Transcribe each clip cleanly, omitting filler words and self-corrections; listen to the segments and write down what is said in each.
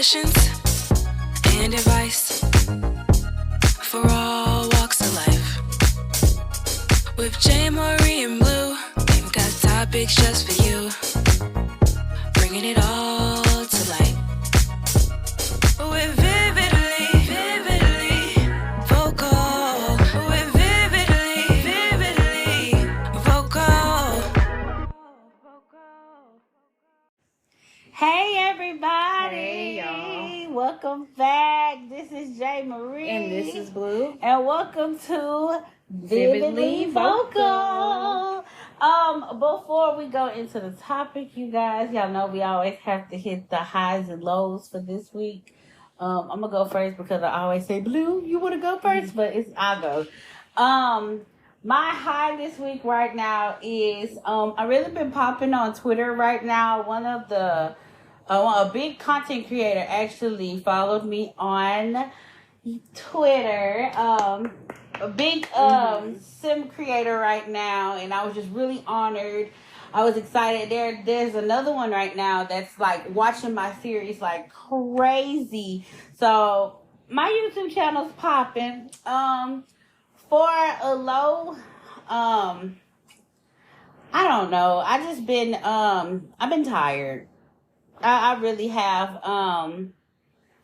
sessions and advice for all walks of life. With JayMariee and Blu, we've got topics just for you, bringing it all to light. With vividly vocal. With vividly vocal. Hey everybody! Hey y'all! Welcome back. This is JayMariee And this is Blu. and welcome to Vividly VividlyVocal. Before we go into the topic, you guys, y'all know we always have to hit the highs and lows for this week. I'm gonna go first because I always say, Blu, you want to go first, but I'll go. My high this week right now is I really been popping on Twitter right now. One of the a big content creator actually followed me on Twitter. A big sim creator right now, and I was just really honored. I was excited. There's another one right now that's like watching my series like crazy. So my YouTube channel's popping. For a low, I don't know. I just been I've been tired. I really have.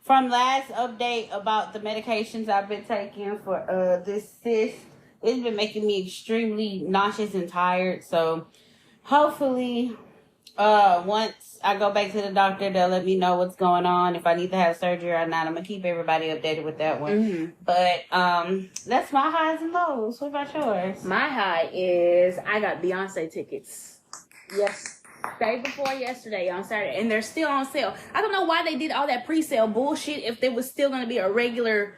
From last update about the medications I've been taking for this cyst, it's been making me extremely nauseous and tired. So hopefully, once I go back to the doctor, they'll let me know what's going on, if I need to have surgery or not. I'm gonna keep everybody updated with that one. Mm-hmm. But that's my highs and lows. What about yours? My high is I got Beyonce tickets. Yes. Day before yesterday on Saturday, and they're still on sale. I don't know why they did all that pre-sale bullshit if there was still going to be a regular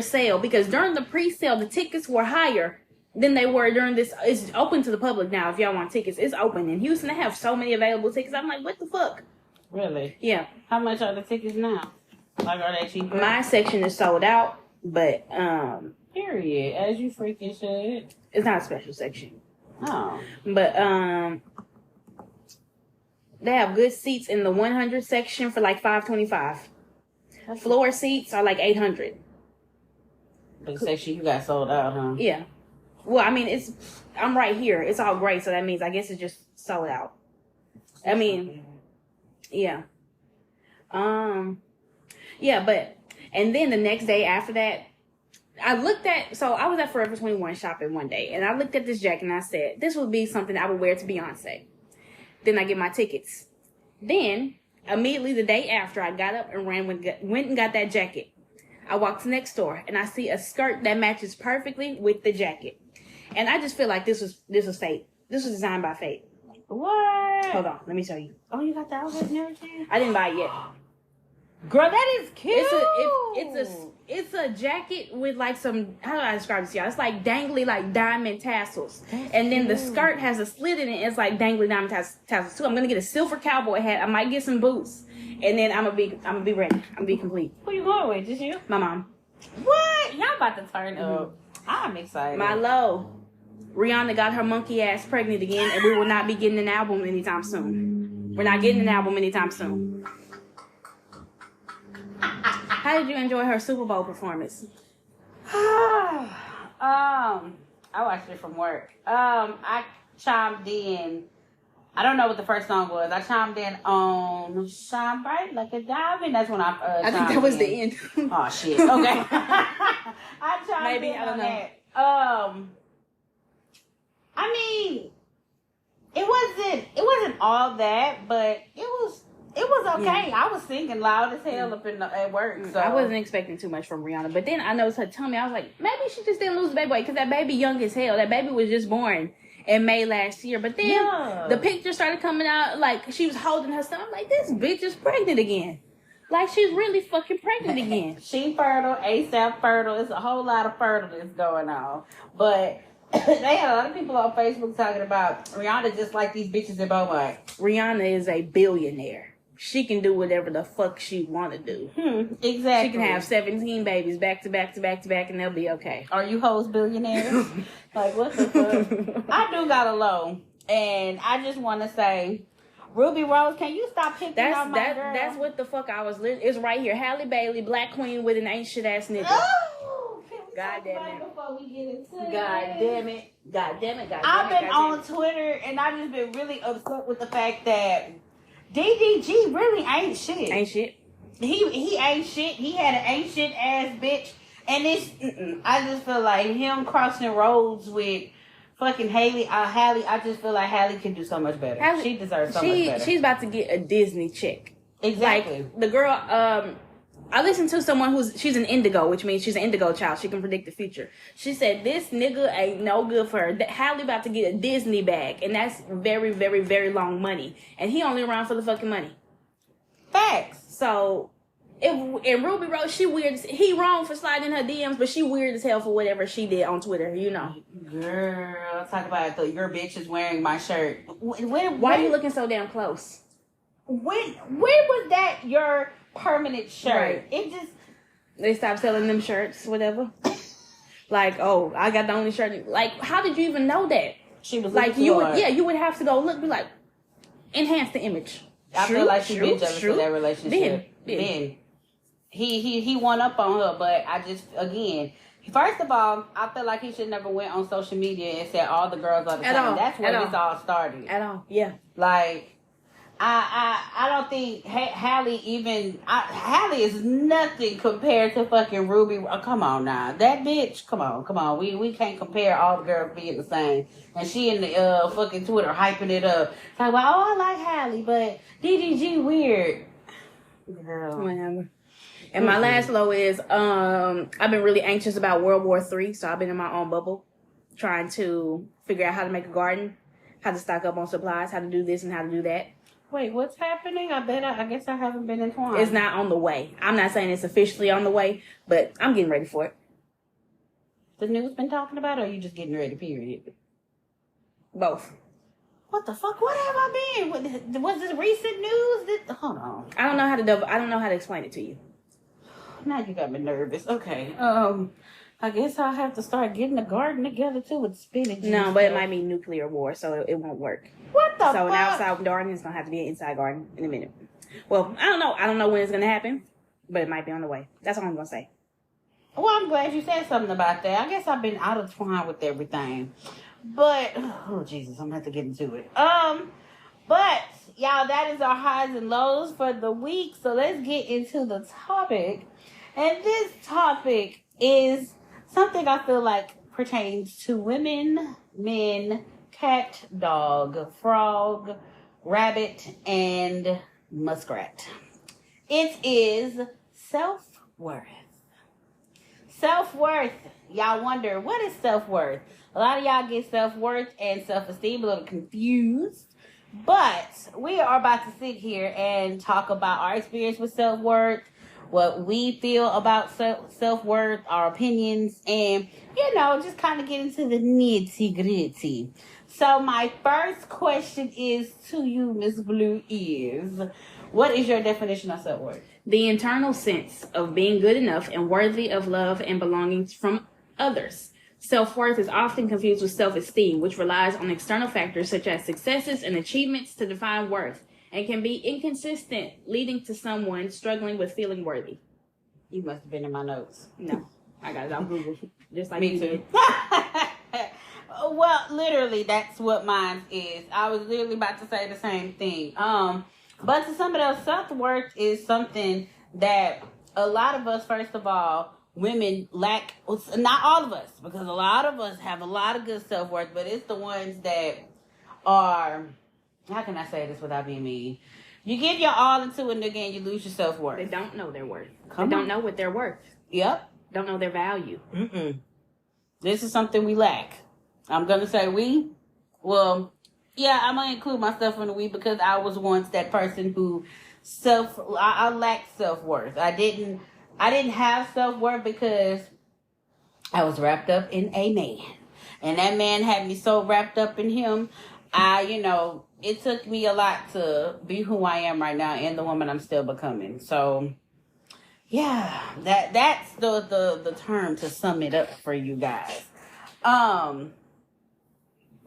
sale, because during the pre-sale the tickets were higher than they were during this. It's open to the public now. If y'all want tickets, it's open in Houston. They have so many available tickets. I'm like, what the fuck? Really? Yeah. How much are the tickets now? Like, are they cheaper? My section is sold out, but Period. As you freaking should. it's not a special section. Oh. But they have good seats in the 100 section for like $525. Floor seats are like $800. The section you got sold out, huh? Yeah. Well, I mean, I'm right here. It's all gray, so that means I guess it's just sold out. I mean, yeah. Yeah, but and then the next day after that, I was at Forever 21 shopping one day, and I looked at this jacket and I said, this would be something I would wear to Beyonce. Then I get my tickets. Then, immediately the day after, I got up and went and got that jacket. I walked to the next door, and I see a skirt that matches perfectly with the jacket. And I just feel like this was fate. This was designed by fate. What? Hold on, let me show you. Oh, you got the outfit and everything? I didn't buy it yet. Girl, that is cute. It's a jacket with like some, how do I describe this to y'all? It's like dangly like diamond tassels. And then the skirt has a slit in it. It's like dangly diamond tassels too. I'm gonna get a silver cowboy hat. I might get some boots. And then I'm gonna be ready. I'm gonna be complete. Who you going with? Just you? My mom. What? Y'all about to turn up. I'm excited. My low. Rihanna got her monkey ass pregnant again, and we will not be getting an album anytime soon. We're not getting an album anytime soon. How did you enjoy her Super Bowl performance? I watched it from work. I chimed in. I don't know what the first song was. I chimed in on "Shine Bright Like a Diamond." That's when I think that was in. the end. Oh shit. Okay. I chimed in I don't on know. that. I mean, it wasn't all that, but it was okay. Yeah. I was singing loud as hell up at work. So I wasn't expecting too much from Rihanna, but then I noticed her tummy. I was like, maybe she just didn't lose the baby weight, because that baby young as hell. That baby was just born in May last year. But then the picture started coming out, like she was holding her son. I'm like, this bitch is pregnant again. Like, she's really fucking pregnant again. She fertile, ASAP fertile. It's a whole lot of fertileness going on. But they had a lot of people on Facebook talking about Rihanna just like these bitches in Beaumont. Rihanna is a billionaire. She can do whatever the fuck she want to do. Exactly. She can have 17 babies back to back to back to back, and they'll be okay. Are you hoes billionaires? Like, what the fuck? I do got a low. And I just want to say, Ruby Rose, can you stop picking on my girl? That's what the fuck I was. It's right here. Halle Bailey, Black Queen with an ain't shit ass nigga. Oh, God damn it. Before we get into it. God damn it. God damn it. God damn it. I've been on Twitter and I just been really upset with the fact that DDG really ain't shit. Ain't shit. He ain't shit. He had an ain't shit ass bitch. And it's, I just feel like him crossing roads with fucking Halle, I just feel like Halle can do so much better. She deserves so much better. She's about to get a Disney chick. Exactly. Like, the girl, I listened to someone she's an indigo, which means she's an indigo child. She can predict the future. She said, this nigga ain't no good for her. Halle about to get a Disney bag, and that's very, very, very long money. And he only around for the fucking money. Facts. So, and Ruby Rose, she weird. He wrong for sliding in her DMs, but she weird as hell for whatever she did on Twitter, you know. Girl, talk about your bitch is wearing my shirt. Why are you looking so damn close? When was that your permanent shirt? Right. It just... They stopped selling them shirts, whatever. Like, oh, I got the only shirt. Like, how did you even know that? She was like, you would have to go look, be like, enhance the image. I feel like she been jealous of that relationship. Ben. He won up on her, but I just, again, first of all, I feel like he should never went on social media and said all the girls are the same. That's where this all started. At all, yeah. Like, I don't think Halle even... Halle is nothing compared to fucking Ruby. Oh, come on now. That bitch, come on. We can't compare all the girls being the same. And she in the fucking Twitter hyping it up. Talking about, oh, I like Halle, but DDG weird. Girl. Whatever. And my last low is, I've been really anxious about World War III, so I've been in my own bubble trying to figure out how to make a garden, how to stock up on supplies, how to do this and how to do that. Wait, what's happening? I guess I haven't been entwined. It's not on the way. I'm not saying it's officially on the way, but I'm getting ready for it. The news been talking about it, or are you just getting ready, period? Both. What the fuck? What have I been? Was it recent news? Hold on. I don't know how to explain it to you. Now you got me nervous. Okay. I guess I'll have to start getting a garden together too with spinach. No, but it might be nuclear war, so it won't work. What the fuck? So an outside garden is gonna have to be an inside garden in a minute. Well, I don't know. I don't know when it's gonna happen, but it might be on the way. That's all I'm gonna say. Well, I'm glad you said something about that. I guess I've been out of twine with everything. But oh Jesus, I'm gonna have to get into it. But y'all, that is our highs and lows for the week. So let's get into the topic. And this topic is something I feel like pertains to women, men, cat, dog, frog, rabbit, and muskrat. It is self-worth. Self-worth. Y'all wonder, what is self-worth? A lot of y'all get self-worth and self-esteem a little confused. But we are about to sit here and talk about our experience with self-worth, what we feel about self-worth, our opinions, and, just kind of get into the nitty-gritty. So my first question is to you, Miss Blue, is, what is your definition of self-worth? The internal sense of being good enough and worthy of love and belonging from others. Self-worth is often confused with self-esteem, which relies on external factors such as successes and achievements to define worth, and can be inconsistent, leading to someone struggling with feeling worthy. You must have been in my notes. No, I got it on Google, just like Me too. Well, literally, that's what mine is. I was literally about to say the same thing. But to somebody else, self-worth is something that a lot of us, first of all, women lack. Not all of us, because a lot of us have a lot of good self-worth, but it's the ones that are, how can I say this without being mean? You give your all into it, and again, you lose your self-worth. They don't know their worth. They don't know what they're worth. Yep. Don't know their value. This is something we lack. I'm going to say we. Well, yeah, I'm going to include myself in the we because I was once that person who I lacked self-worth. I didn't have self-worth because I was wrapped up in a man. And that man had me so wrapped up in him. It took me a lot to be who I am right now and the woman I'm still becoming. So, yeah, that's the term to sum it up for you guys.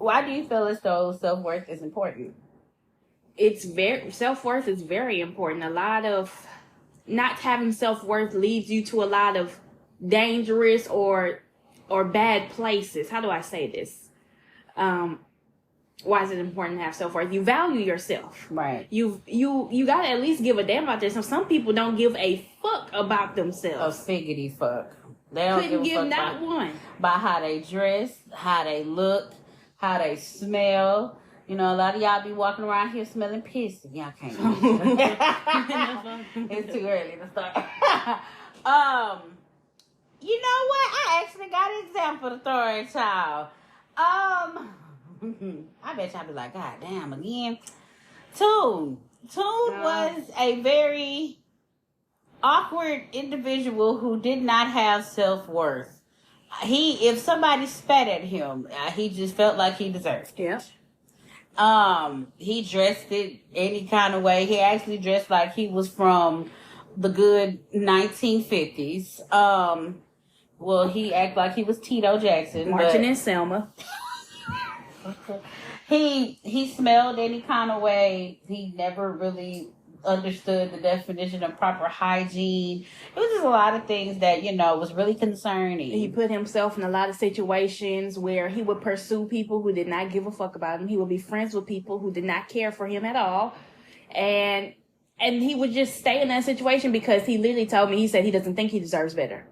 Why do you feel as though self-worth is important? self-worth is very important. A lot of not having self-worth leads you to a lot of dangerous or bad places. How do I say this? Why is it important to have self-worth? You value yourself. Right. You gotta at least give a damn about yourself. Some people don't give a fuck about A themselves. figgity fuck. They don't Couldn't give a give fuck not one. by how they dress, how they look, how they smell. You know, a lot of y'all be walking around here smelling piss. Y'all can't. It's too early to start. You know what? I actually got an example to throw at y'all. I bet y'all be like, God damn, again. Toon was a very awkward individual who did not have self-worth. If somebody spat at him, he just felt like he deserved it. Yeah. He dressed it any kind of way. He actually dressed like he was from the good 1950s. Well, he acted like he was Tito Jackson. Marching in Selma. He smelled any kind of way. He never really understood the definition of proper hygiene. It was just a lot of things that, was really concerning. He put himself in a lot of situations where he would pursue people who did not give a fuck about him. He would be friends with people who did not care for him at all. And he would just stay in that situation because he literally told me, he said he doesn't think he deserves better.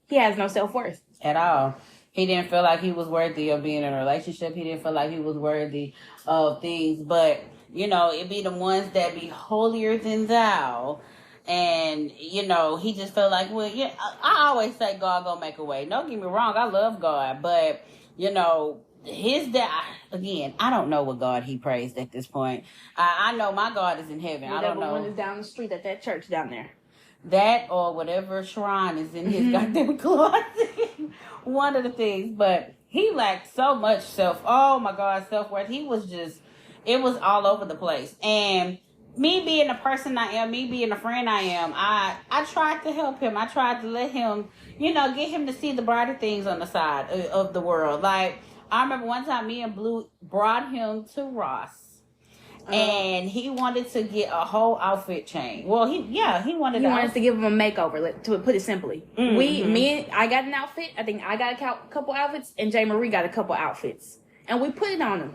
He has no self-worth. At all. He didn't feel like he was worthy of being in a relationship. He didn't feel like he was worthy of things. But, it be the ones that be holier than thou. And, he just felt like, well, yeah, I always say God gonna make a way. Don't get me wrong, I love God. But, his dad, again, I don't know what God he praised at this point. I know my God is in heaven. I don't know. One is down the street at that church down there. That or whatever shrine is in his goddamn closet. One of the things. But he lacked so much self-worth. He was it was all over the place. And me being the person I am, me being the friend I am, I tried to help him. I tried to let him, get him to see the brighter things on the side of the world. Like, I remember one time me and Blue brought him to Ross. And he wanted to get a whole outfit change. Well, he wanted to give him a makeover, to put it simply. Mm-hmm. I got an outfit. I think I got a couple outfits, and JayMariee got a couple outfits. And we put it on him.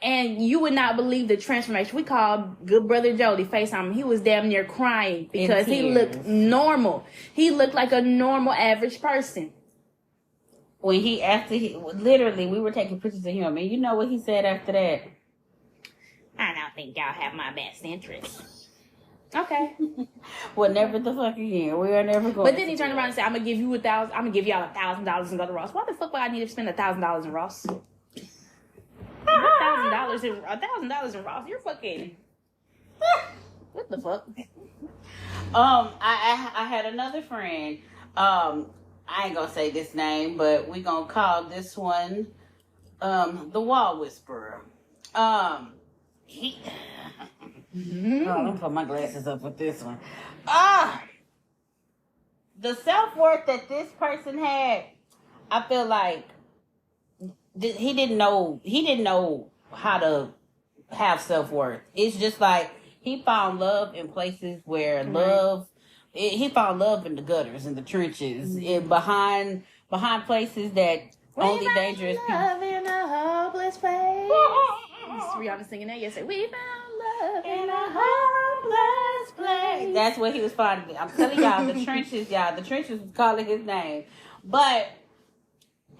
And you would not believe the transformation. We called good brother Jody, FaceTime him. He was damn near crying because he looked normal. He looked like a normal, average person. When literally, we were taking pictures of him. And you know what he said after that? I don't think y'all have my best interest. Okay. Well, never the fuck again. We are never going. But then he turned around and said, "I'm gonna give you $1,000. I'm gonna give y'all $1,000 and go to Ross." Why the fuck would I need to spend $1,000 in Ross? $1,000 in Ross. You're fucking. What the fuck? I had another friend. I ain't gonna say this name, but we gonna call this one, the Wall Whisperer. I'm gonna put my glasses up with this one. The self-worth that this person had, I feel like he didn't know how to have self-worth. It's just like he found love in places where he found love in the gutters, in the trenches, behind places that only dangerous people. Love in a hopeless place. Rihanna singing that yesterday. We found love in a hopeless place. That's what he was finding. I'm telling y'all, the trenches was calling his name. But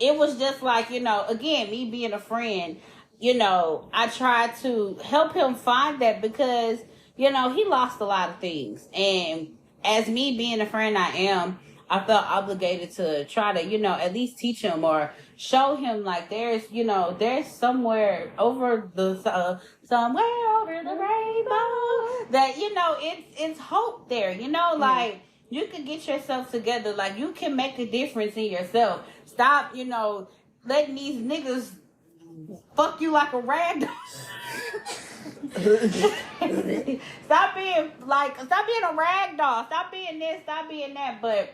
it was just like, again, me being a friend, I tried to help him find that because, he lost a lot of things. And as me being a friend I am, I felt obligated to try to, at least teach him or show him like there's somewhere over the somewhere over the rainbow that, it's hope there, like you can get yourself together. Like you can make a difference in yourself. Stop, letting these niggas fuck you like a rag doll. Stop being a rag doll. Stop being this, stop being that. But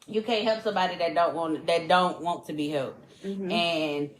you can't help somebody that don't want to be helped. Mm-hmm. And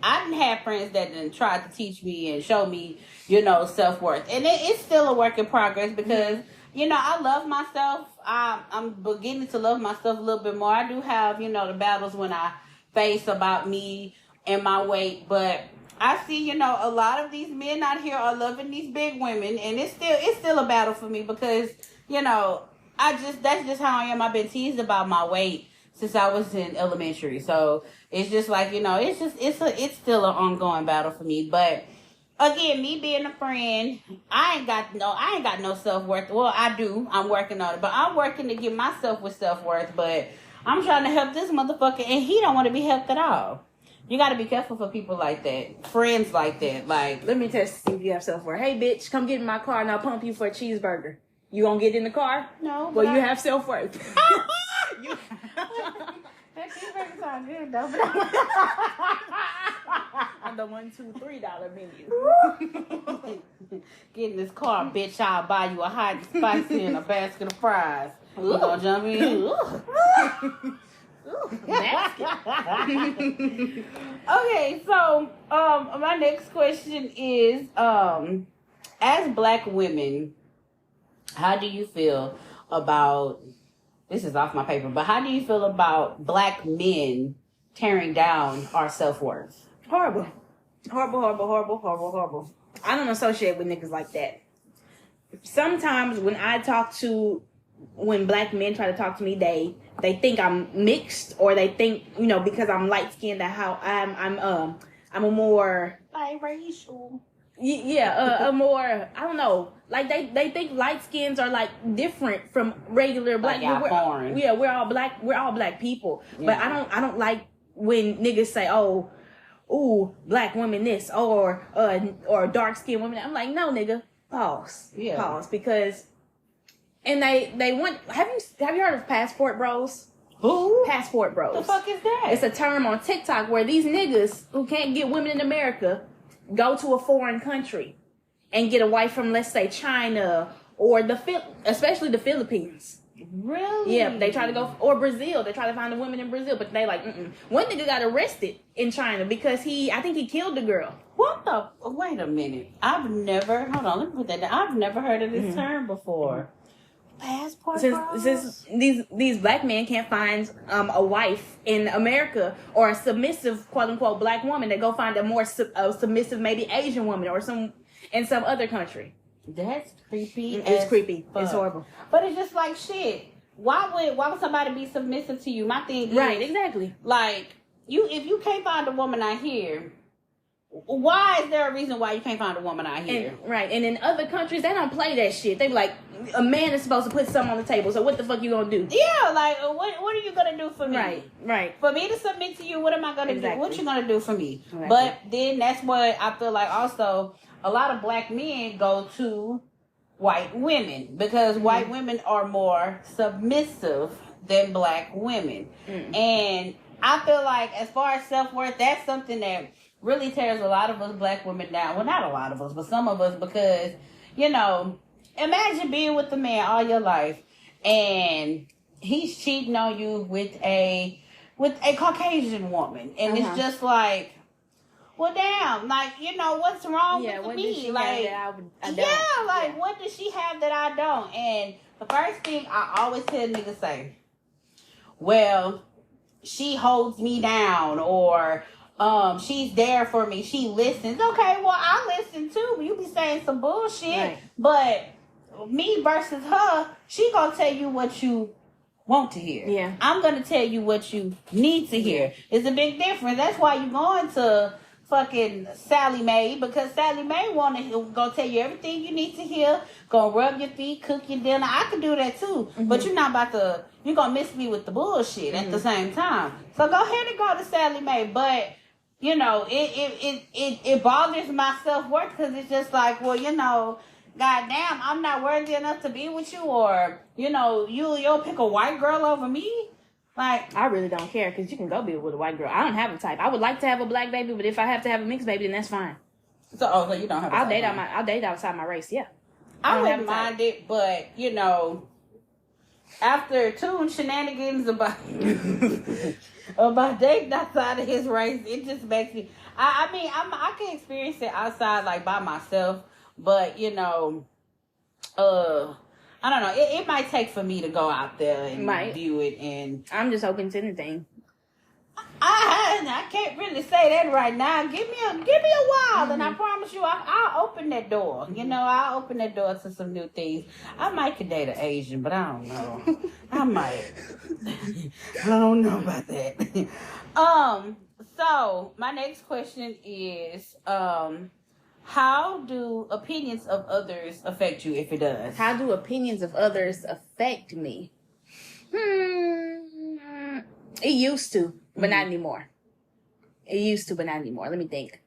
I didn't have friends that didn't try to teach me and show me, you know, self-worth. And it's still a work in progress because, you know, I love myself. I'm beginning to love myself a little bit more. I do have, you know, the battles when I face about me and my weight. But I see, you know, a lot of these men out here are loving these big women. And it's still a battle for me because, you know, that's just how I am. I've been teased about my weight since I was in elementary. So it's just like, you know, it's still an ongoing battle for me. But again, me being a friend, I ain't got no self-worth. Well, I do. I'm working on it. But I'm working to get myself with self-worth. But I'm trying to help this motherfucker and he don't want to be helped at all. You got to be careful for people like that. Friends like that. Like, let me test to see if you have self-worth. Hey, bitch, come get in my car and I'll pump you for a cheeseburger. You gonna get in the car? No. Well, you have self-worth. That cheeseburger sounds good though. On the $1, $2, $3 menu. Get in this car, bitch. I'll buy you a hot and spicy and a basket of fries. You gonna jump in? Okay, so my next question is as Black women, how do you feel about, this is off my paper, but how do you feel about Black men tearing down our self-worth? Horrible. Horrible. I don't associate with niggas like that. Sometimes when Black men try to talk to me, they think I'm mixed, or they think, you know, because I'm light skinned, that how I'm a more biracial. A more, I don't know, like they think light skins are like different from regular Black. Like we're all black. We're all Black people. Yeah. But I don't like when niggas say, oh, ooh, Black women this, or dark skinned women. I'm like, no, nigga, pause, because. And they want. Have you heard of passport bros? Who? Passport bros. The fuck is that? It's a term on TikTok where these niggas who can't get women in America go to a foreign country and get a wife from, let's say, China or especially the Philippines. Really? Yeah, they try to go, or Brazil. They try to find the women in Brazil, but they like, One nigga got arrested in China because I think he killed the girl. What the? Wait a minute. Hold on, let me put that down. I've never heard of this term before. Passport bros? Since these Black men can't find a wife in America, or a submissive, quote unquote, Black woman, they go find a more submissive, maybe Asian woman or in some other country. That's creepy. It's creepy. Fuck. It's horrible. But it's just like shit. Why would somebody be submissive to you? My thing is, right, exactly. Like, if you can't find a woman out here, why is there a reason why you can't find a woman out here? And in other countries, they don't play that shit. They be like, a man is supposed to put something on the table, so what the fuck you gonna do? Yeah, like, what are you gonna do for me? Right. For me to submit to you, what am I gonna do? What you gonna do for me? Exactly. But then that's what I feel like also, a lot of Black men go to white women because white women are more submissive than Black women. And I feel like, as far as self-worth, that's something that really tears a lot of us Black women down. Well, not a lot of us, but some of us, because, you know, imagine being with a man all your life and he's cheating on you with a Caucasian woman, and it's just like, well, damn, like, you know, what's wrong with me? Like, what does she have that I don't? And the first thing I always hear niggas say, well, she holds me down, or she's there for me, she listens. Okay, well, I listen too, but you be saying some bullshit. Right. But me versus her, she gonna tell you what you want to hear. Yeah. I'm gonna tell you what you need to hear. It's a big difference. That's why you going to fucking Sally Mae, because Sally Mae gonna tell you everything you need to hear, gonna rub your feet, cook your dinner. I can do that too, but you're not about to, you're gonna miss me with the bullshit at the same time. So go ahead and go to Sally Mae. But, you know, it bothers my self-worth, because it's just like, well, you know, goddamn, I'm not worthy enough to be with you, or, you know, you'll pick a white girl over me. Like, I really don't care, because you can go be with a white girl. I don't have a type. I would like to have a Black baby, but if I have to have a mixed baby, then that's fine. So you don't have a type? I'll date outside my race, yeah. I wouldn't mind it, but, you know, after two shenanigans about about dating outside of his race, it just makes me. I mean, I can experience it outside, like by myself, but you know, I don't know. It might take for me to go out there and view it, and I'm just open to anything. I can't really say that right now. Give me a while, and I promise you, I'll open that door. You know, I'll open that door to some new things. I might could date an Asian, but I don't know. I might. I don't know about that. So my next question is, how do opinions of others affect you, if it does? How do opinions of others affect me? It used to, but not anymore. It used to, but not anymore. Let me think.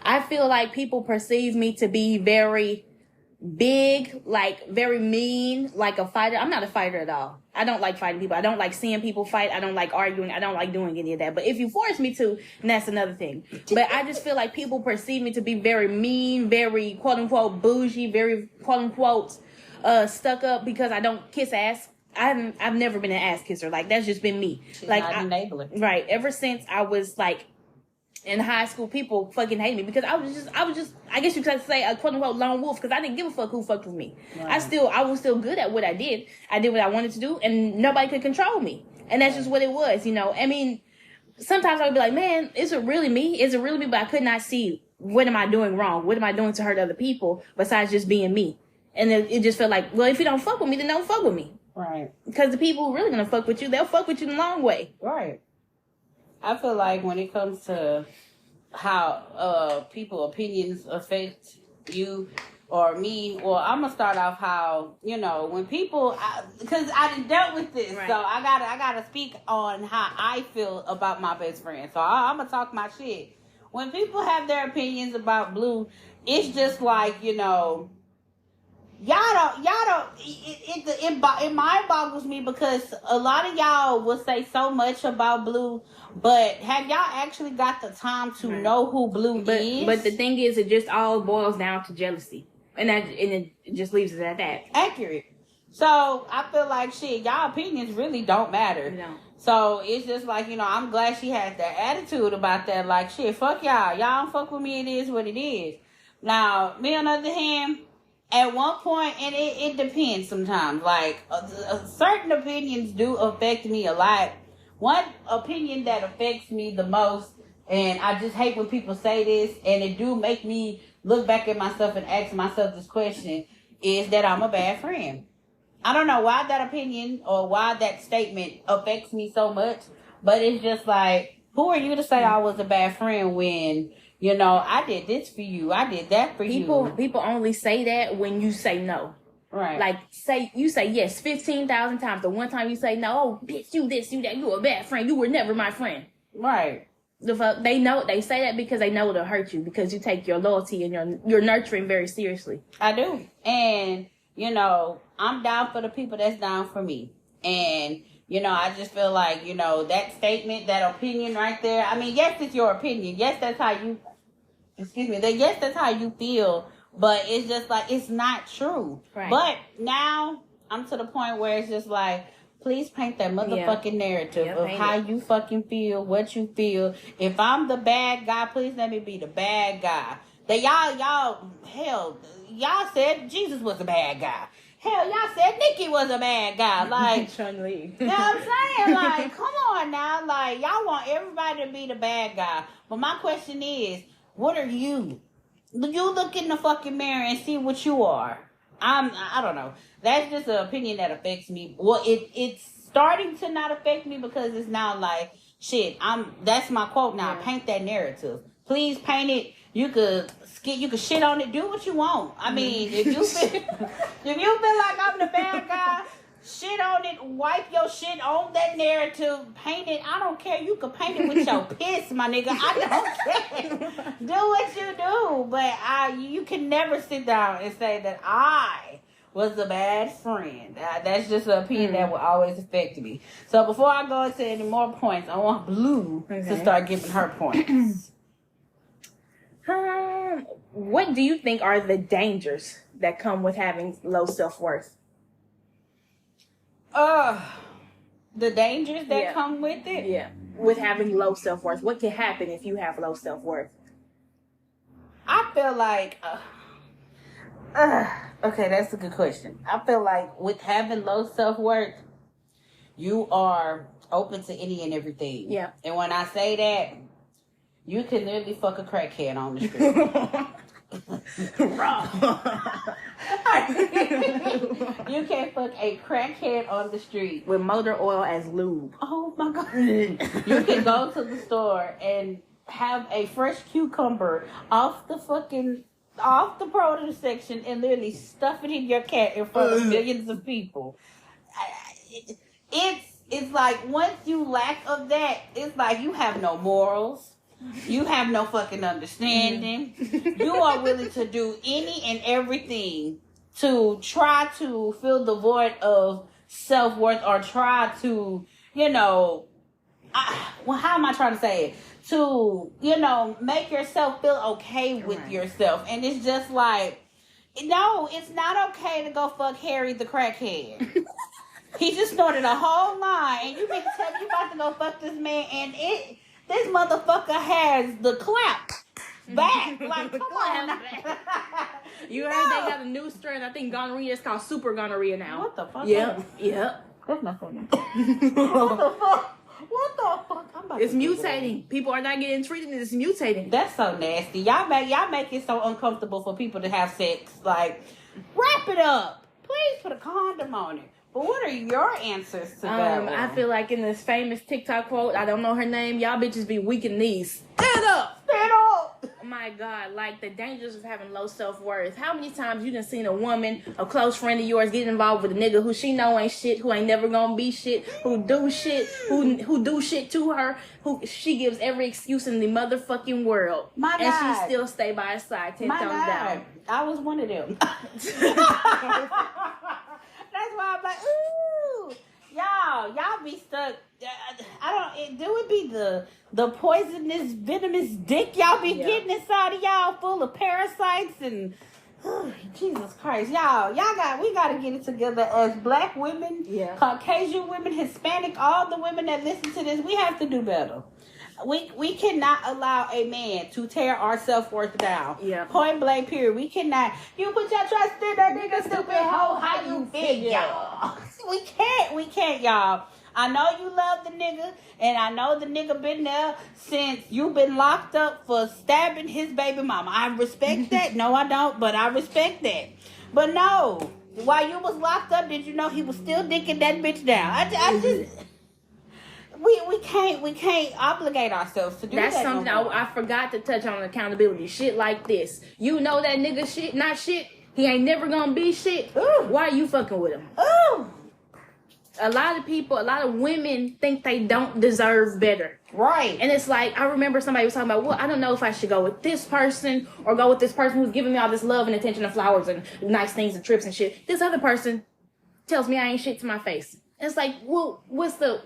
I feel like people perceive me to be very big, like very mean, like a fighter. I'm not a fighter at all. I don't like fighting people. I don't like seeing people fight. I don't like arguing. I don't like doing any of that. But if you force me to, then that's another thing. But I just feel like people perceive me to be very mean, very quote unquote bougie, very quote unquote stuck up because I don't kiss ass. I've never been an ass kisser. Like, that's just been me. She's like, not enabling. Right. Ever since I was like in high school, people fucking hate me because I was just, I guess you could say a quote unquote lone wolf because I didn't give a fuck who fucked with me. Right. I was still good at what I did. I did what I wanted to do and nobody could control me. And that's just what it was, you know. I mean, sometimes I would be like, man, is it really me? Is it really me? But I could not see, what am I doing wrong? What am I doing to hurt other people besides just being me? And it just felt like, well, if you don't fuck with me, then don't fuck with me. Right. Because the people who really gonna fuck with you, they'll fuck with you the long way. Right. I feel like when it comes to how people opinions affect you or me, well, I'm gonna start off how, you know, when people, because I done dealt with this, right. So I gotta speak on how I feel about my best friend. So I'm gonna talk my shit. When people have their opinions about Blue, it's just like, you know, y'all don't, it mind boggles me because a lot of y'all will say so much about Blue, but have y'all actually got the time to know who Blue is? But the thing is, it just all boils down to jealousy. And it just leaves it at that. Accurate. So I feel like shit, y'all opinions really don't matter. No. So it's just like, you know, I'm glad she has that attitude about that. Like, shit, fuck y'all. Y'all don't fuck with me. It is what it is. Now, me on the other hand, at one point, and it depends sometimes. Like, certain opinions do affect me a lot. One opinion that affects me the most, and I just hate when people say this, and it do make me look back at myself and ask myself this question, is that I'm a bad friend. I don't know why that opinion or why that statement affects me so much, but it's just like, who are you to say I was a bad friend when, you know, I did this for you, I did that for you. People only say that when you say no. Right. Like, you say yes 15,000 times. The one time you say no, oh, bitch, you this, you that, you a bad friend. You were never my friend. Right. The fuck, they say that because they know it'll hurt you because you take your loyalty and your nurturing very seriously. I do. And, you know, I'm down for the people that's down for me. And, you know, I just feel like, you know, that statement, that opinion right there. I mean, yes, it's your opinion. Yes, that's how you, yes, that's how you feel. But it's just like, it's not true. Right. But now I'm to the point where it's just like, please paint that motherfucking narrative of how you fucking feel, what you feel. If I'm the bad guy, please let me be the bad guy. That y'all said Jesus was a bad guy. Hell, y'all said Nikki was a bad guy. Like, you know what I'm saying? Like, come on now. Like, y'all want everybody to be the bad guy. But my question is, what are you? You look in the fucking mirror and see what you are. I don't know. That's just an opinion that affects me. Well, it's starting to not affect me because it's now like, shit, that's my quote now. Yeah. Paint that narrative. Please paint it. You could shit on it. Do what you want. I mean, if you feel like I'm the bad guy, shit on it. Wipe your shit on that narrative. Paint it. I don't care. You can paint it with your piss, my nigga. I don't care. Do what you do. But you can never sit down and say that I was a bad friend. That's just an opinion that will always affect me. So before I go into any more points, I want Blue to start giving her points. What do you think are the dangers that come with having low self-worth? The dangers that Yeah. come with it. Yeah. With having low self-worth. What can happen if you have low self-worth? I feel like, okay, that's a good question. I feel like with having low self-worth, you are open to any and everything. Yeah. And when I say that, you can literally fuck a crackhead on the street. You can fuck a crackhead on the street. With motor oil as lube. Oh my God. You can go to the store and have a fresh cucumber off the produce section and literally stuff it in your cat in front of millions of people. It's like once you lack of that, it's like you have no morals. You have no fucking understanding. You are willing to do any and everything to try to fill the void of self-worth or try to, how am I trying to say it? To, make yourself feel okay with yourself. And it's just like, no, it's not okay to go fuck Harry the crackhead. He just started a whole line and you mean to tell me you about to go fuck this man and this motherfucker has the clap back. Like, come on. You heard they got a new strain. I think gonorrhea is called super gonorrhea now. What the fuck? Yep. That's not funny. What the fuck? It's mutating. People are not getting treated. It's mutating. That's so nasty. Y'all make it so uncomfortable for people to have sex. Like, wrap it up. Please put a condom on it. But what are your answers to that? I feel like in this famous TikTok quote, I don't know her name, y'all bitches be weak in knees. Stand up! Stand up! Oh my God, like the dangers of having low self-worth. How many times you done seen a woman, a close friend of yours, get involved with a nigga who she know ain't shit, who ain't never gonna be shit, who do shit, who do shit to her, who she gives every excuse in the motherfucking world. My God. And she still stay by his side, 10 toes down. I was one of them. That's why I'm like, ooh, y'all be stuck. Do it be the poisonous, venomous dick y'all be getting inside of y'all full of parasites and, Jesus Christ, we gotta get it together as black women, Caucasian women, Hispanic, all the women that listen to this, we have to do better. We cannot allow a man to tear our self-worth down. Yeah. Point blank, period. We cannot. You put your trust in that nigga, stupid hoe. How you think, y'all? We can't, y'all. I know you love the nigga, and I know the nigga been there since you been locked up for stabbing his baby mama. I respect that. No, I don't, but I respect that. But no, while you was locked up, did you know he was still dicking that bitch down? I just... We can't obligate ourselves to do that. That's something I forgot to touch on accountability. Shit like this. You know that nigga shit, not shit. He ain't never gonna be shit. Ooh. Why are you fucking with him? Ooh. A lot of women think they don't deserve better. Right. And it's like, I remember somebody was talking about, well, I don't know if I should go with this person or go with this person who's giving me all this love and attention and flowers and nice things and trips and shit. This other person tells me I ain't shit to my face. It's like, well, what's the